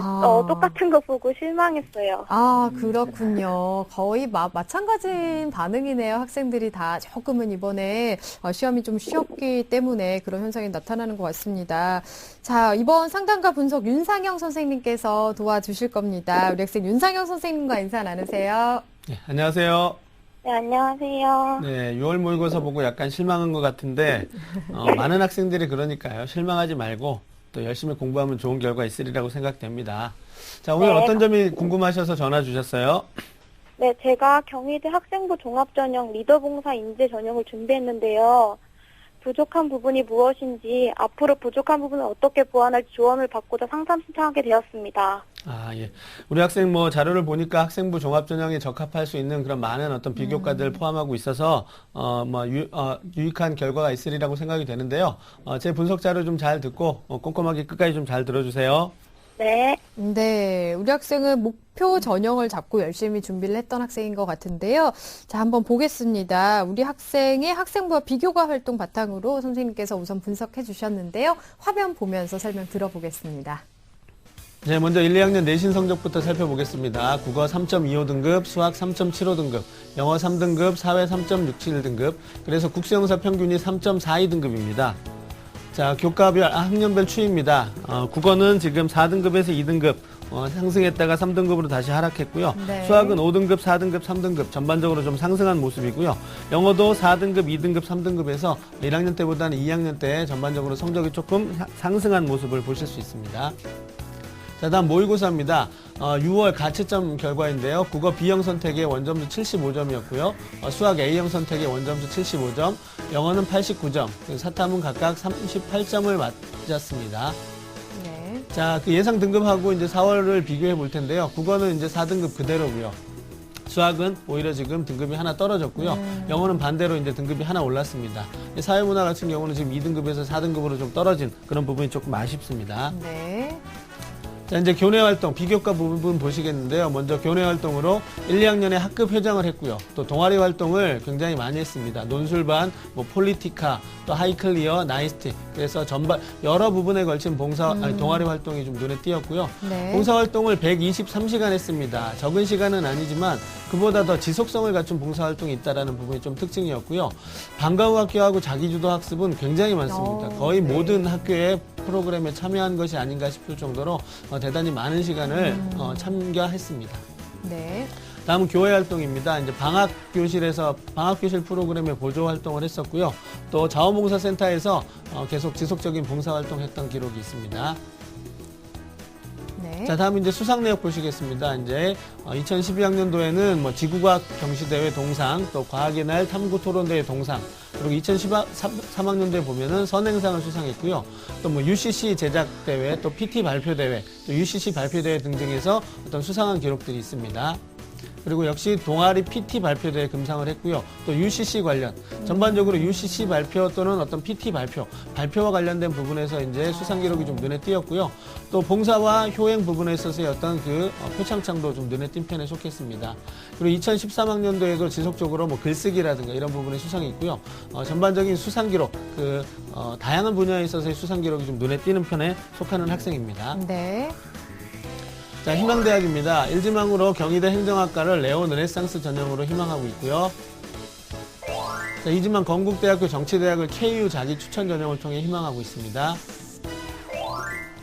똑같은 거 보고 실망했어요. 아, 그렇군요. 거의 마찬가지인 반응이네요. 학생들이 다 조금은 이번에 시험이 좀 쉬웠기 때문에 그런 현상이 나타나는 것 같습니다. 자, 이번 상담과 분석 윤상영 선생님께서 도와주실 겁니다. 우리 학생 윤상영 선생님과 인사 나누세요. 네, 안녕하세요. 네, 안녕하세요. 네, 6월 모의고사 보고 약간 실망한 것 같은데 많은 학생들이 그러니까요. 실망하지 말고 또 열심히 공부하면 좋은 결과 있으리라고 생각됩니다. 자, 오늘 네. 어떤 점이 궁금하셔서 전화 주셨어요? 네, 제가 경희대 학생부 종합전형 리더봉사 인재 전형을 준비했는데요. 부족한 부분이 무엇인지 앞으로 부족한 부분을 어떻게 보완할지 조언을 받고자 상담 신청하게 되었습니다. 아, 예. 우리 학생 자료를 보니까 학생부 종합전형에 적합할 수 있는 그런 많은 어떤 비교과들을 포함하고 있어서, 유익한 결과가 있으리라고 생각이 되는데요. 제 분석 자료 좀 잘 듣고, 꼼꼼하게 끝까지 좀 잘 들어주세요. 네. 네, 우리 학생은 목표 전형을 잡고 열심히 준비를 했던 학생인 것 같은데요. 자, 한번 보겠습니다. 우리 학생의 학생부와 비교과 활동 바탕으로 선생님께서 우선 분석해 주셨는데요. 화면 보면서 설명 들어보겠습니다. 네, 먼저 1, 2학년 내신 성적부터 살펴보겠습니다. 국어 3.25등급, 수학 3.75등급, 영어 3등급, 사회 3.67등급, 그래서 국수영사 평균이 3.42등급입니다. 자, 교과별, 학년별 추이입니다. 국어는 지금 4등급에서 2등급 상승했다가 3등급으로 다시 하락했고요. 네. 수학은 5등급, 4등급, 3등급 전반적으로 좀 상승한 모습이고요. 영어도 4등급, 2등급, 3등급에서 1학년 때보다는 2학년 때 전반적으로 성적이 조금 상승한 모습을 보실 수 있습니다. 자, 다음 모의고사입니다. 6월 가채점 결과인데요. 국어 B형 선택의 원점수 75점이었고요. 수학 A형 선택의 원점수 75점, 영어는 89점, 사탐은 각각 38점을 맞았습니다. 네. 자, 그 예상 등급하고 이제 4월을 비교해 볼 텐데요. 국어는 이제 4등급 그대로고요. 수학은 오히려 지금 등급이 하나 떨어졌고요. 영어는 반대로 이제 등급이 하나 올랐습니다. 사회문화 같은 경우는 지금 2등급에서 4등급으로 좀 떨어진 그런 부분이 조금 아쉽습니다. 네. 자, 이제 교내 활동, 비교과 부분 보시겠는데요. 먼저 교내 활동으로 1, 2학년에 학급 회장을 했고요. 또 동아리 활동을 굉장히 많이 했습니다. 논술반, 폴리티카, 또 하이클리어, 나이스티. 그래서 전반 여러 부분에 걸친 동아리 활동이 좀 눈에 띄었고요. 네. 봉사 활동을 123시간 했습니다. 적은 시간은 아니지만 그보다 더 지속성을 갖춘 봉사 활동이 있다라는 부분이 좀 특징이었고요. 방과 후 학교하고 자기주도 학습은 굉장히 많습니다. 거의 네. 모든 학교의 프로그램에 참여한 것이 아닌가 싶을 정도로 대단히 많은 시간을 참여했습니다. 네. 다음은 교회 활동입니다. 이제 방학교실 프로그램에 보조 활동을 했었고요. 또 자원봉사센터에서 계속 지속적인 봉사활동했던 기록이 있습니다. 네. 자, 다음 이제 수상 내역 보시겠습니다. 이제 2012학년도에는 지구과학 경시대회 동상, 또 과학의 날 탐구 토론대회 동상, 그리고 2013학년도에 보면은 선행상을 수상했고요. 또 UCC 제작 대회, 또 PT 발표 대회, 또 UCC 발표 대회 등등에서 어떤 수상한 기록들이 있습니다. 그리고 역시 동아리 PT 발표대회 금상을 했고요. 또 UCC 관련, 전반적으로 UCC 발표 또는 어떤 PT 발표와 관련된 부분에서 이제 수상 기록이 좀 눈에 띄었고요. 또 봉사와 효행 부분에 있어서의 어떤 표창장도 좀 눈에 띈 편에 속했습니다. 그리고 2013학년도에도 지속적으로 글쓰기라든가 이런 부분에 수상이 있고요. 전반적인 수상 기록, 다양한 분야에 있어서의 수상 기록이 좀 눈에 띄는 편에 속하는 학생입니다. 네. 자, 희망대학입니다. 1지망으로 경희대 행정학과를 네오 르네상스 전형으로 희망하고 있고요. 자, 2지망 건국대학교 정치대학을 KU 자기 추천 전형을 통해 희망하고 있습니다.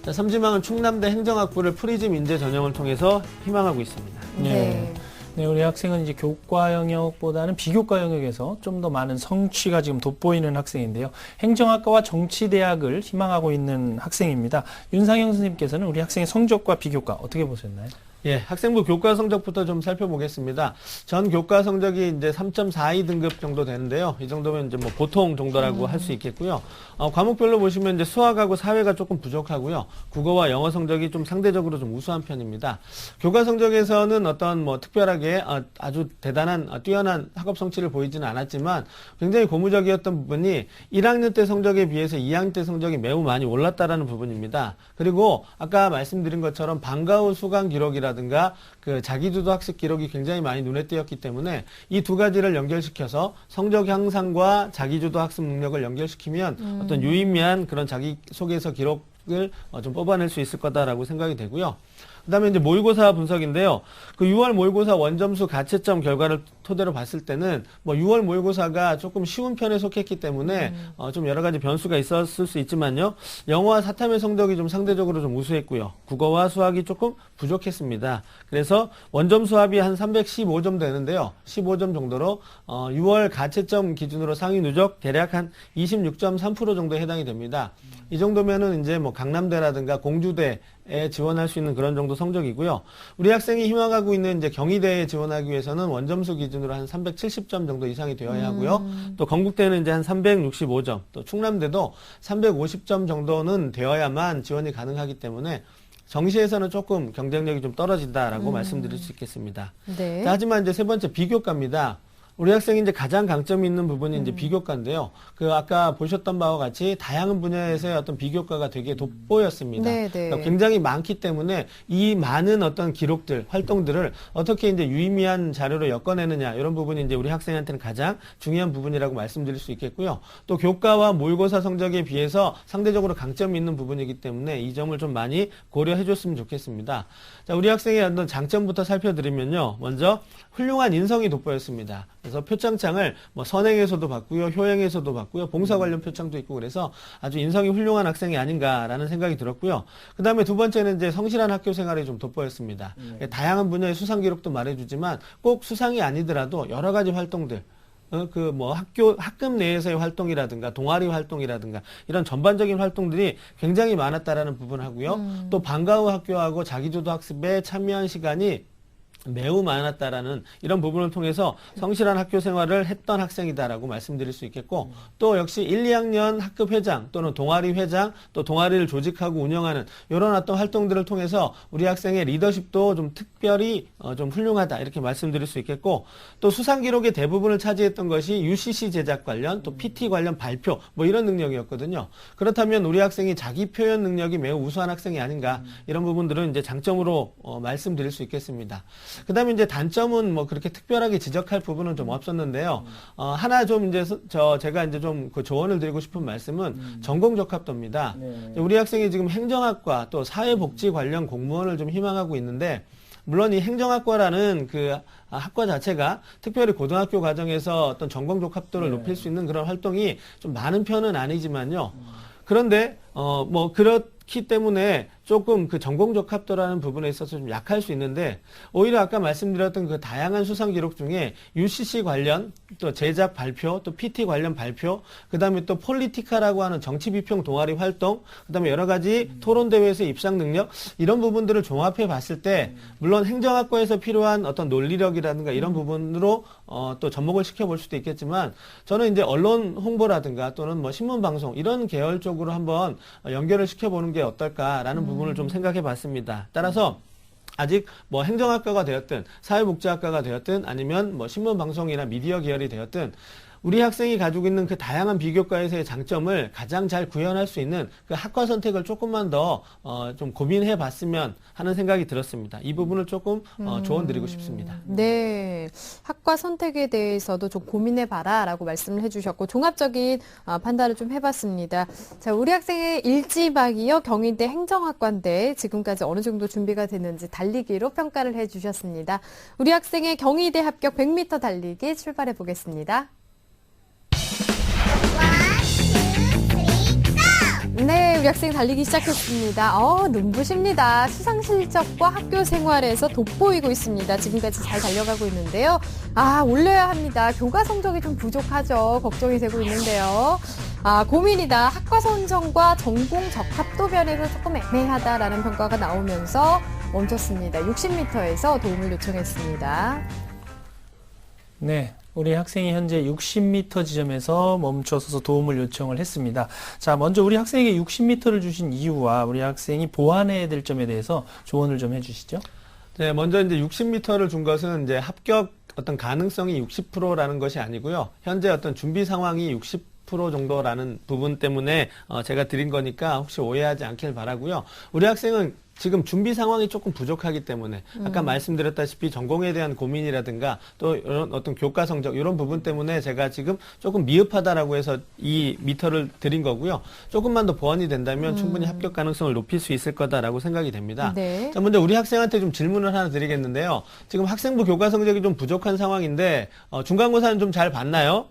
자, 3지망은 충남대 행정학부를 프리즘 인재 전형을 통해서 희망하고 있습니다. 네. 네, 우리 학생은 이제 교과 영역보다는 비교과 영역에서 좀 더 많은 성취가 지금 돋보이는 학생인데요. 행정학과와 정치대학을 희망하고 있는 학생입니다. 윤상영 선생님께서는 우리 학생의 성적과 비교과 어떻게 보셨나요? 예, 학생부 교과 성적부터 좀 살펴보겠습니다. 전 교과 성적이 이제 3.42등급 정도 되는데요. 이 정도면 이제 보통 정도라고 할 수 있겠고요. 과목별로 보시면 이제 수학하고 사회가 조금 부족하고요. 국어와 영어 성적이 좀 상대적으로 좀 우수한 편입니다. 교과 성적에서는 어떤 특별하게 아주 대단한 뛰어난 학업 성취를 보이지는 않았지만 굉장히 고무적이었던 부분이 1학년 때 성적에 비해서 2학년 때 성적이 매우 많이 올랐다라는 부분입니다. 그리고 아까 말씀드린 것처럼 방과 후 수강 기록이라든가 자기주도 학습 기록이 굉장히 많이 눈에 띄었기 때문에 이 두 가지를 연결시켜서 성적 향상과 자기주도 학습 능력을 연결시키면 어떤 유의미한 그런 자기소개서 기록 좀 뽑아낼 수 있을 거다라고 생각이 되고요. 그다음에 이제 모의고사 분석인데요. 그 6월 모의고사 원점수 가채점 결과를 토대로 봤을 때는 뭐 6월 모의고사가 조금 쉬운 편에 속했기 때문에 좀 여러 가지 변수가 있었을 수 있지만요. 영어와 사탐의 성적이 좀 상대적으로 좀 우수했고요. 국어와 수학이 조금 부족했습니다. 그래서 원점 수합이 한 315점 되는데요. 15점 정도로 6월 가채점 기준으로 상위 누적 대략 한 26.3% 정도에 해당이 됩니다. 이 정도면은 이제 뭐 강남대라든가 공주대에 지원할 수 있는 그런 정도 성적이고요. 우리 학생이 희망하고 있는 이제 경희대에 지원하기 위해서는 원점수 기준으로 한 370점 정도 이상이 되어야 하고요. 또 건국대는 이제 한 365점, 또 충남대도 350점 정도는 되어야만 지원이 가능하기 때문에 정시에서는 조금 경쟁력이 좀 떨어진다라고 말씀드릴 수 있겠습니다. 네. 자, 하지만 이제 세 번째 비교과입니다. 우리 학생이 이제 가장 강점이 있는 부분이 이제 비교과인데요. 그 아까 보셨던 바와 같이 다양한 분야에서의 어떤 비교과가 되게 돋보였습니다. 네, 네. 그러니까 굉장히 많기 때문에 이 많은 어떤 기록들, 활동들을 어떻게 이제 유의미한 자료로 엮어내느냐 이런 부분이 이제 우리 학생한테는 가장 중요한 부분이라고 말씀드릴 수 있겠고요. 또 교과와 모의고사 성적에 비해서 상대적으로 강점이 있는 부분이기 때문에 이 점을 좀 많이 고려해줬으면 좋겠습니다. 자, 우리 학생의 어떤 장점부터 살펴드리면요. 먼저 훌륭한 인성이 돋보였습니다. 그래서 표창장을 뭐 선행에서도 받고요, 효행에서도 받고요, 봉사 관련 표창도 있고 그래서 아주 인성이 훌륭한 학생이 아닌가라는 생각이 들었고요. 그 다음에 두 번째는 이제 성실한 학교 생활이 좀 돋보였습니다. 다양한 분야의 수상 기록도 말해주지만 꼭 수상이 아니더라도 여러 가지 활동들, 그 뭐 학급 내에서의 활동이라든가 동아리 활동이라든가 이런 전반적인 활동들이 굉장히 많았다라는 부분을 하고요. 또 방과 후 학교하고 자기주도 학습에 참여한 시간이 매우 많았다라는 이런 부분을 통해서 성실한 학교 생활을 했던 학생이다라고 말씀드릴 수 있겠고 또 역시 1, 2학년 학급 회장 또는 동아리 회장 또 동아리를 조직하고 운영하는 이런 어떤 활동들을 통해서 우리 학생의 리더십도 좀 특별히 좀 훌륭하다 이렇게 말씀드릴 수 있겠고 또 수상 기록의 대부분을 차지했던 것이 UCC 제작 관련 또 PT 관련 발표 뭐 이런 능력이었거든요. 그렇다면 우리 학생이 자기 표현 능력이 매우 우수한 학생이 아닌가 이런 부분들은 이제 장점으로 말씀드릴 수 있겠습니다. 그 다음에 이제 단점은 뭐 그렇게 특별하게 지적할 부분은 좀 없었는데요. 하나 좀 이제 제가 이제 좀 그 조언을 드리고 싶은 말씀은 전공 적합도입니다. 우리 학생이 지금 행정학과 또 사회복지 관련 공무원을 좀 희망하고 있는데 물론 이 행정학과라는 그 학과 자체가 특별히 고등학교 과정에서 어떤 전공 적합도를 높일 수 있는 그런 활동이 좀 많은 편은 아니지만요. 그런데 뭐 그렇기 때문에 조금 그 전공 적합도라는 부분에 있어서 좀 약할 수 있는데 오히려 아까 말씀드렸던 그 다양한 수상 기록 중에 UCC 관련 또 제작 발표 또 PT 관련 발표 그다음에 또 폴리티카라고 하는 정치 비평 동아리 활동 그다음에 여러 가지 토론 대회에서 입상 능력 이런 부분들을 종합해 봤을 때 물론 행정학과에서 필요한 어떤 논리력이라든가 이런 부분으로 또 접목을 시켜볼 수도 있겠지만 저는 이제 언론 홍보라든가 또는 뭐 신문 방송 이런 계열 쪽으로 한번 연결을 시켜보는 게 어떨까라는 부분을 좀 생각해 봤습니다. 따라서 아직 뭐 행정학과가 되었든 사회복지학과가 되었든 아니면 뭐 신문방송이나 미디어 계열이 되었든 우리 학생이 가지고 있는 그 다양한 비교과에서의 장점을 가장 잘 구현할 수 있는 그 학과 선택을 조금만 더 좀 고민해 봤으면 하는 생각이 들었습니다. 이 부분을 조금 조언 드리고 싶습니다. 네. 학과 선택에 대해서도 좀 고민해 봐라 라고 말씀을 해주셨고 종합적인 판단을 좀 해봤습니다. 자, 우리 학생의 일지박이요 경희대 행정학과인데 지금까지 어느 정도 준비가 됐는지 달리기로 평가를 해주셨습니다. 우리 학생의 경희대 합격 100m 달리기 출발해 보겠습니다. 네, 우리 학생 달리기 시작했습니다. 눈부십니다. 수상 실적과 학교 생활에서 돋보이고 있습니다. 지금까지 잘 달려가고 있는데요. 올려야 합니다. 교과 성적이 좀 부족하죠. 걱정이 되고 있는데요. 고민이다. 학과 선정과 전공 적합도 면에서 조금 애매하다라는 평가가 나오면서 멈췄습니다. 60m에서 도움을 요청했습니다. 네. 우리 학생이 현재 60m 지점에서 멈춰서서 도움을 요청을 했습니다. 자, 먼저 우리 학생에게 60m를 주신 이유와 우리 학생이 보완해야 될 점에 대해서 조언을 좀 해주시죠. 네, 먼저 이제 60m를 준 것은 이제 합격 어떤 가능성이 60%라는 것이 아니고요. 현재 어떤 준비 상황이 60% 정도라는 부분 때문에 제가 드린 거니까 혹시 오해하지 않길 바라고요. 우리 학생은 지금 준비 상황이 조금 부족하기 때문에 아까 말씀드렸다시피 전공에 대한 고민이라든가 또 이런 어떤 교과 성적 이런 부분 때문에 제가 지금 조금 미흡하다라고 해서 이 미터를 드린 거고요. 조금만 더 보완이 된다면 충분히 합격 가능성을 높일 수 있을 거다라고 생각이 됩니다. 네. 자, 먼저 우리 학생한테 좀 질문을 하나 드리겠는데요. 지금 학생부 교과 성적이 좀 부족한 상황인데 중간고사는 좀 잘 봤나요?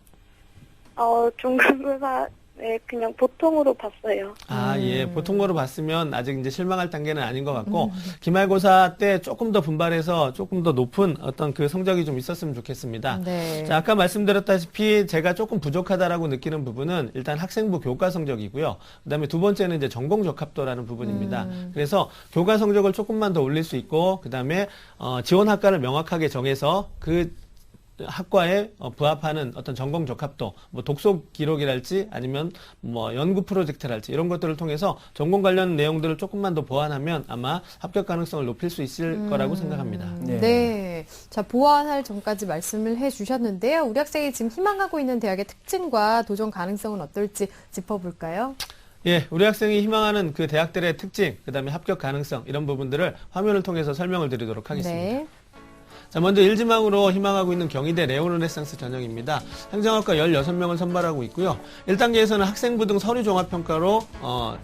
중간고사 네, 그냥 보통으로 봤어요. 예. 보통으로 봤으면 아직 이제 실망할 단계는 아닌 것 같고, 기말고사 때 조금 더 분발해서 조금 더 높은 어떤 그 성적이 좀 있었으면 좋겠습니다. 네. 자, 아까 말씀드렸다시피 제가 조금 부족하다라고 느끼는 부분은 일단 학생부 교과 성적이고요. 그 다음에 두 번째는 이제 전공 적합도라는 부분입니다. 그래서 교과 성적을 조금만 더 올릴 수 있고, 그 다음에 지원 학과를 명확하게 정해서 그 학과에 부합하는 어떤 전공 적합도, 뭐 독서 기록이랄지 아니면 뭐 연구 프로젝트랄지 이런 것들을 통해서 전공 관련 내용들을 조금만 더 보완하면 아마 합격 가능성을 높일 수 있을 거라고 생각합니다. 네. 자, 보완할 전까지 말씀을 해 주셨는데요. 우리 학생이 지금 희망하고 있는 대학의 특징과 도전 가능성은 어떨지 짚어볼까요? 예, 우리 학생이 희망하는 그 대학들의 특징, 그 다음에 합격 가능성 이런 부분들을 화면을 통해서 설명을 드리도록 하겠습니다. 네. 자, 먼저 1지망으로 희망하고 있는 경희대 레오르네상스 전형입니다. 행정학과 16명을 선발하고 있고요. 1단계에서는 학생부 등 서류 종합평가로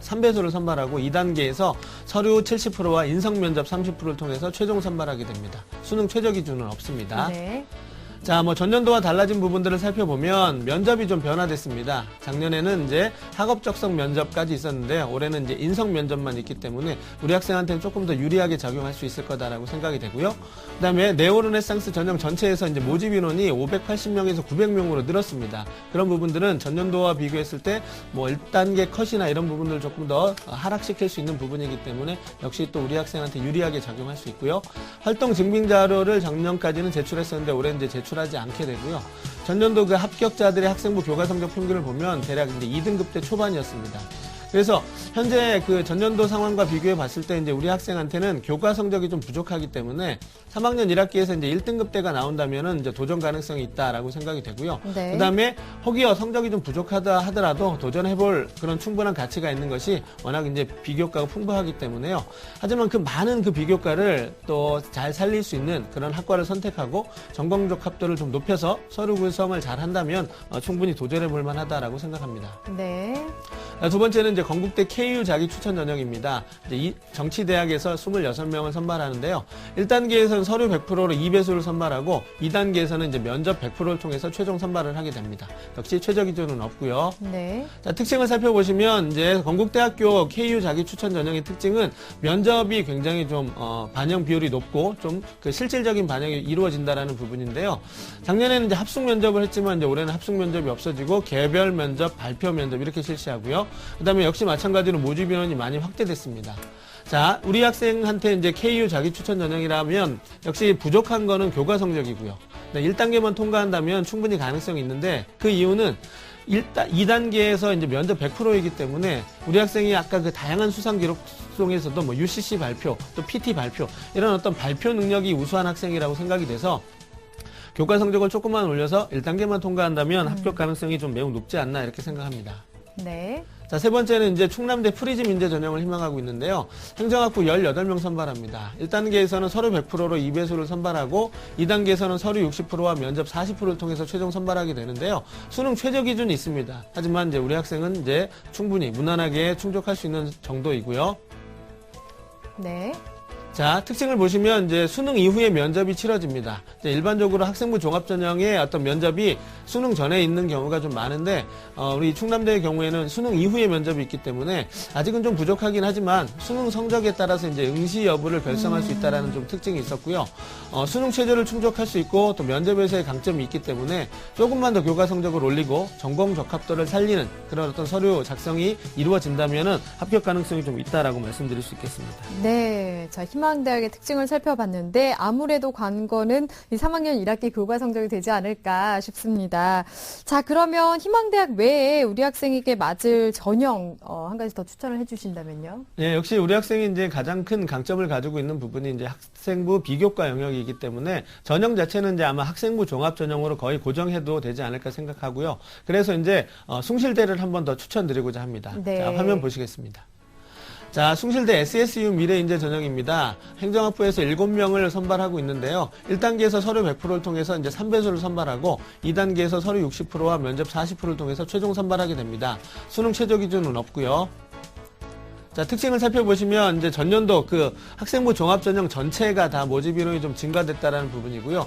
3배수를 선발하고 2단계에서 서류 70%와 인성면접 30%를 통해서 최종 선발하게 됩니다. 수능 최저 기준은 없습니다. 네. 자, 뭐 전년도와 달라진 부분들을 살펴보면 면접이 좀 변화됐습니다. 작년에는 이제 학업 적성 면접까지 있었는데 올해는 이제 인성 면접만 있기 때문에 우리 학생한테는 조금 더 유리하게 작용할 수 있을 거다라고 생각이 되고요. 그다음에 네오르네상스 전형 전체에서 이제 모집 인원이 580명에서 900명으로 늘었습니다. 그런 부분들은 전년도와 비교했을 때 뭐 1단계 컷이나 이런 부분들을 조금 더 하락시킬 수 있는 부분이기 때문에 역시 또 우리 학생한테 유리하게 작용할 수 있고요. 활동 증빙 자료를 작년까지는 제출했었는데 올해 이제 제출하지 않게 되고요. 전년도 그 합격자들의 학생부 교과 성적 평균을 보면 대략 이제 2등급대 초반이었습니다. 그래서 현재 그 전년도 상황과 비교해 봤을 때 이제 우리 학생한테는 교과 성적이 좀 부족하기 때문에 3학년 1학기에서 이제 1등급대가 나온다면은 이제 도전 가능성이 있다라고 생각이 되고요. 네. 그다음에 혹여 성적이 좀 부족하다 하더라도 도전해볼 그런 충분한 가치가 있는 것이 워낙 이제 비교과가 풍부하기 때문에요. 하지만 그 많은 그 비교과를 또 잘 살릴 수 있는 그런 학과를 선택하고 전공 적합도를 좀 높여서 서류 구성을 잘 한다면 충분히 도전해볼 만하다라고 생각합니다. 네. 두 번째는 이제 건국대 KU 자기 추천 전형입니다. 이제 이 정치대학에서 26명을 선발하는데요. 1단계에서는 서류 100%로 2배수를 선발하고 2단계에서는 이제 면접 100%를 통해서 최종 선발을 하게 됩니다. 역시 최저 기준은 없고요. 네. 자, 특징을 살펴보시면 이제 건국대학교 KU 자기 추천 전형의 특징은 면접이 굉장히 좀 반영 비율이 높고 좀 그 실질적인 반영이 이루어진다라는 부분인데요. 작년에는 이제 합숙 면접을 했지만 이제 올해는 합숙 면접이 없어지고 개별 면접, 발표 면접 이렇게 실시하고요. 그다음에 역시 마찬가지로 모집 인원이 많이 확대됐습니다. 자, 우리 학생한테 이제 KU 자기 추천 전형이라면 역시 부족한 거는 교과 성적이고요. 1단계만 통과한다면 충분히 가능성이 있는데 그 이유는 2단계에서 이제 면접 100%이기 때문에 우리 학생이 아까 그 다양한 수상 기록 속에서도 뭐 UCC 발표, 또 PT 발표 이런 어떤 발표 능력이 우수한 학생이라고 생각이 돼서 교과 성적을 조금만 올려서 1단계만 통과한다면 합격 가능성이 좀 매우 높지 않나 이렇게 생각합니다. 네. 자, 세 번째는 이제 충남대 프리즘 인재 전형을 희망하고 있는데요. 행정학부 18명 선발합니다. 1단계에서는 서류 100%로 2배수를 선발하고 2단계에서는 서류 60%와 면접 40%를 통해서 최종 선발하게 되는데요. 수능 최저 기준이 있습니다. 하지만 이제 우리 학생은 이제 충분히 무난하게 충족할 수 있는 정도이고요. 네. 자, 특징을 보시면 이제 수능 이후에 면접이 치러집니다. 이제 일반적으로 학생부 종합전형의 어떤 면접이 수능 전에 있는 경우가 좀 많은데 우리 충남대의 경우에는 수능 이후에 면접이 있기 때문에 아직은 좀 부족하긴 하지만 수능 성적에 따라서 이제 응시 여부를 결정할 수 있다라는 좀 특징이 있었고요. 수능 최저를 충족할 수 있고 또 면접에서의 강점이 있기 때문에 조금만 더 교과 성적을 올리고 전공 적합도를 살리는 그런 어떤 서류 작성이 이루어진다면은 합격 가능성이 좀 있다라고 말씀드릴 수 있겠습니다. 네. 자, 희망대학의 특징을 살펴봤는데 아무래도 관건은 이 3학년 1학기 교과 성적이 되지 않을까 싶습니다. 자, 그러면 희망대학 외에 우리 학생에게 맞을 전형 한 가지 더 추천을 해주신다면요? 네, 역시 우리 학생이 이제 가장 큰 강점을 가지고 있는 부분이 이제 학생부 비교과 영역이기 때문에 전형 자체는 이제 아마 학생부 종합 전형으로 거의 고정해도 되지 않을까 생각하고요. 그래서 이제 숭실대를 한 번 더 추천드리고자 합니다. 네. 자, 화면 보시겠습니다. 자, 숭실대 SSU 미래인재 전형입니다. 행정학부에서 7명을 선발하고 있는데요. 1단계에서 서류 100%를 통해서 이제 3배수를 선발하고 2단계에서 서류 60%와 면접 40%를 통해서 최종 선발하게 됩니다. 수능 최저 기준은 없고요. 자, 특징을 살펴보시면 이제 전년도 그 학생부 종합전형 전체가 다 모집 인원이 좀 증가됐다라는 부분이고요.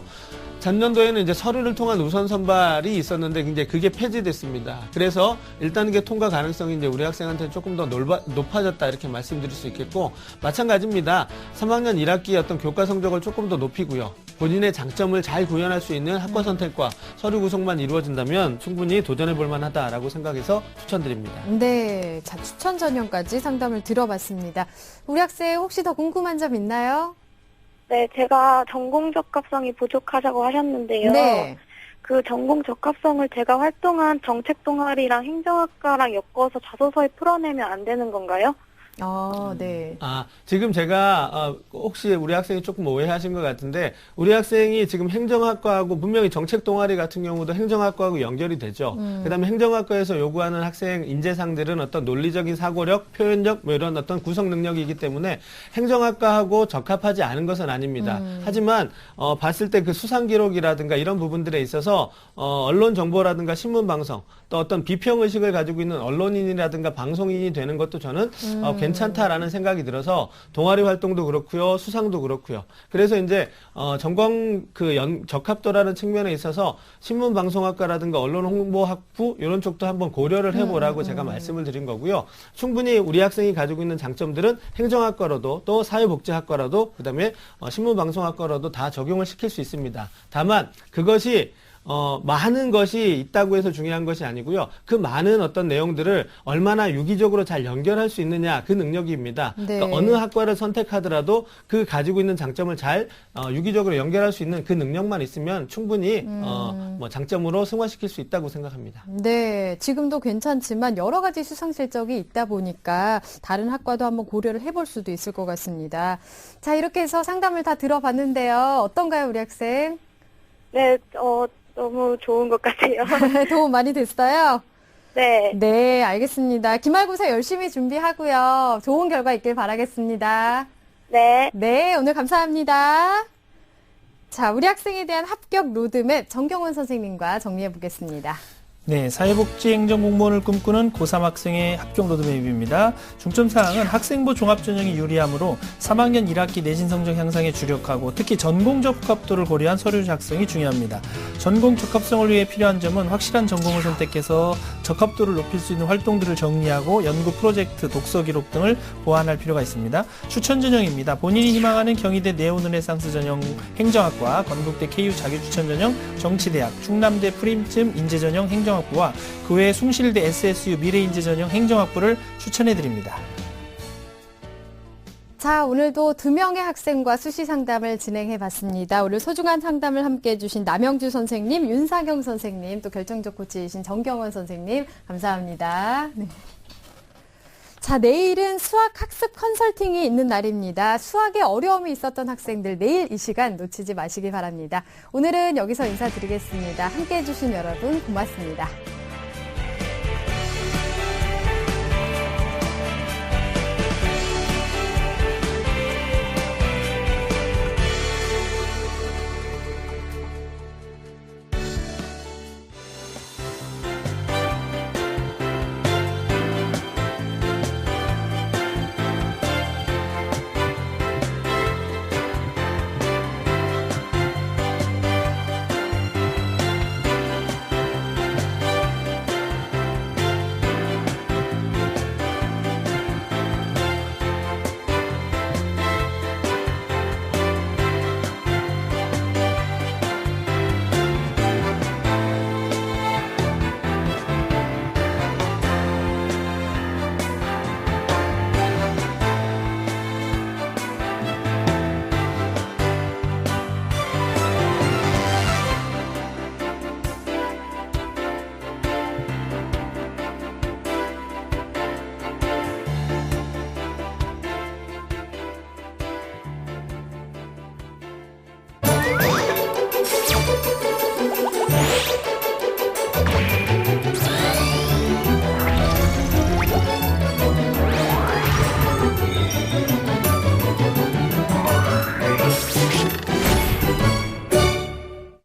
전년도에는 이제 서류를 통한 우선 선발이 있었는데 이제 그게 폐지됐습니다. 그래서 1단계 통과 가능성이 이제 우리 학생한테 조금 더 높아졌다 이렇게 말씀드릴 수 있겠고, 마찬가지입니다. 3학년 1학기 어떤 교과 성적을 조금 더 높이고요. 본인의 장점을 잘 구현할 수 있는 학과 선택과 서류 구성만 이루어진다면 충분히 도전해 볼 만하다라고 생각해서 추천드립니다. 네, 자, 추천 전형까지 상담을 들어봤습니다. 우리 학생 혹시 더 궁금한 점 있나요? 네, 제가 전공 적합성이 부족하다고 하셨는데요. 네. 그 전공 적합성을 제가 활동한 정책 동아리랑 행정학과랑 엮어서 자소서에 풀어내면 안 되는 건가요? 네. 지금 제가 혹시 우리 학생이 조금 오해하신 것 같은데, 우리 학생이 지금 행정학과하고 분명히 정책 동아리 같은 경우도 행정학과하고 연결이 되죠. 그다음에 행정학과에서 요구하는 학생 인재상들은 어떤 논리적인 사고력, 표현력 뭐 이런 어떤 구성 능력이기 때문에 행정학과하고 적합하지 않은 것은 아닙니다. 하지만 봤을 때 그 수상 기록이라든가 이런 부분들에 있어서 언론 정보라든가 신문 방송, 또 어떤 비평 의식을 가지고 있는 언론인이라든가 방송인이 되는 것도 저는 괜찮다라는 생각이 들어서 동아리 활동도 그렇고요, 수상도 그렇고요. 그래서 이제 전공 적합도라는 측면에 있어서 신문방송학과라든가 언론홍보학부 이런 쪽도 한번 고려를 해보라고 제가 말씀을 드린 거고요. 충분히 우리 학생이 가지고 있는 장점들은 행정학과로도 또 사회복지학과로도 그다음에 신문방송학과로도 다 적용을 시킬 수 있습니다. 다만 그것이 많은 것이 있다고 해서 중요한 것이 아니고요. 그 많은 어떤 내용들을 얼마나 유기적으로 잘 연결할 수 있느냐, 그 능력입니다. 네. 그러니까 어느 학과를 선택하더라도 그 가지고 있는 장점을 잘 유기적으로 연결할 수 있는 그 능력만 있으면 충분히 장점으로 승화시킬 수 있다고 생각합니다. 네, 지금도 괜찮지만 여러 가지 수상 실적이 있다 보니까 다른 학과도 한번 고려를 해볼 수도 있을 것 같습니다. 자, 이렇게 해서 상담을 다 들어봤는데요. 어떤가요, 우리 학생? 네, 너무 좋은 것 같아요. 도움 많이 됐어요? 네. 네, 알겠습니다. 기말고사 열심히 준비하고요. 좋은 결과 있길 바라겠습니다. 네. 네, 오늘 감사합니다. 자, 우리 학생에 대한 합격 로드맵 정경원 선생님과 정리해 보겠습니다. 네, 사회복지행정공무원을 꿈꾸는 고3 학생의 합격 로드맵입니다. 중점사항은 학생부 종합전형이 유리하므로 3학년 1학기 내신 성적 향상에 주력하고 특히 전공 적합도를 고려한 서류 작성이 중요합니다. 전공 적합성을 위해 필요한 점은 확실한 전공을 선택해서 적합도를 높일 수 있는 활동들을 정리하고 연구 프로젝트, 독서 기록 등을 보완할 필요가 있습니다. 추천 전형입니다. 본인이 희망하는 경희대 네오르네상스 전형 행정학과, 건국대 KU 자기추천 전형 정치대학, 충남대 프림쯤 인재전형 행정학과 와 그 외에 숭실대 SSU 미래인재 전형 행정학부를 추천해드립니다. 자, 오늘도 2명의 학생과 수시 상담을 진행해봤습니다. 오늘 소중한 상담을 함께해 주신 남영주 선생님, 윤상영 선생님, 또 결정적 코치이신 정경원 선생님, 감사합니다. 네. 자, 내일은 수학 학습 컨설팅이 있는 날입니다. 수학에 어려움이 있었던 학생들 내일 이 시간 놓치지 마시기 바랍니다. 오늘은 여기서 인사드리겠습니다. 함께해 주신 여러분 고맙습니다.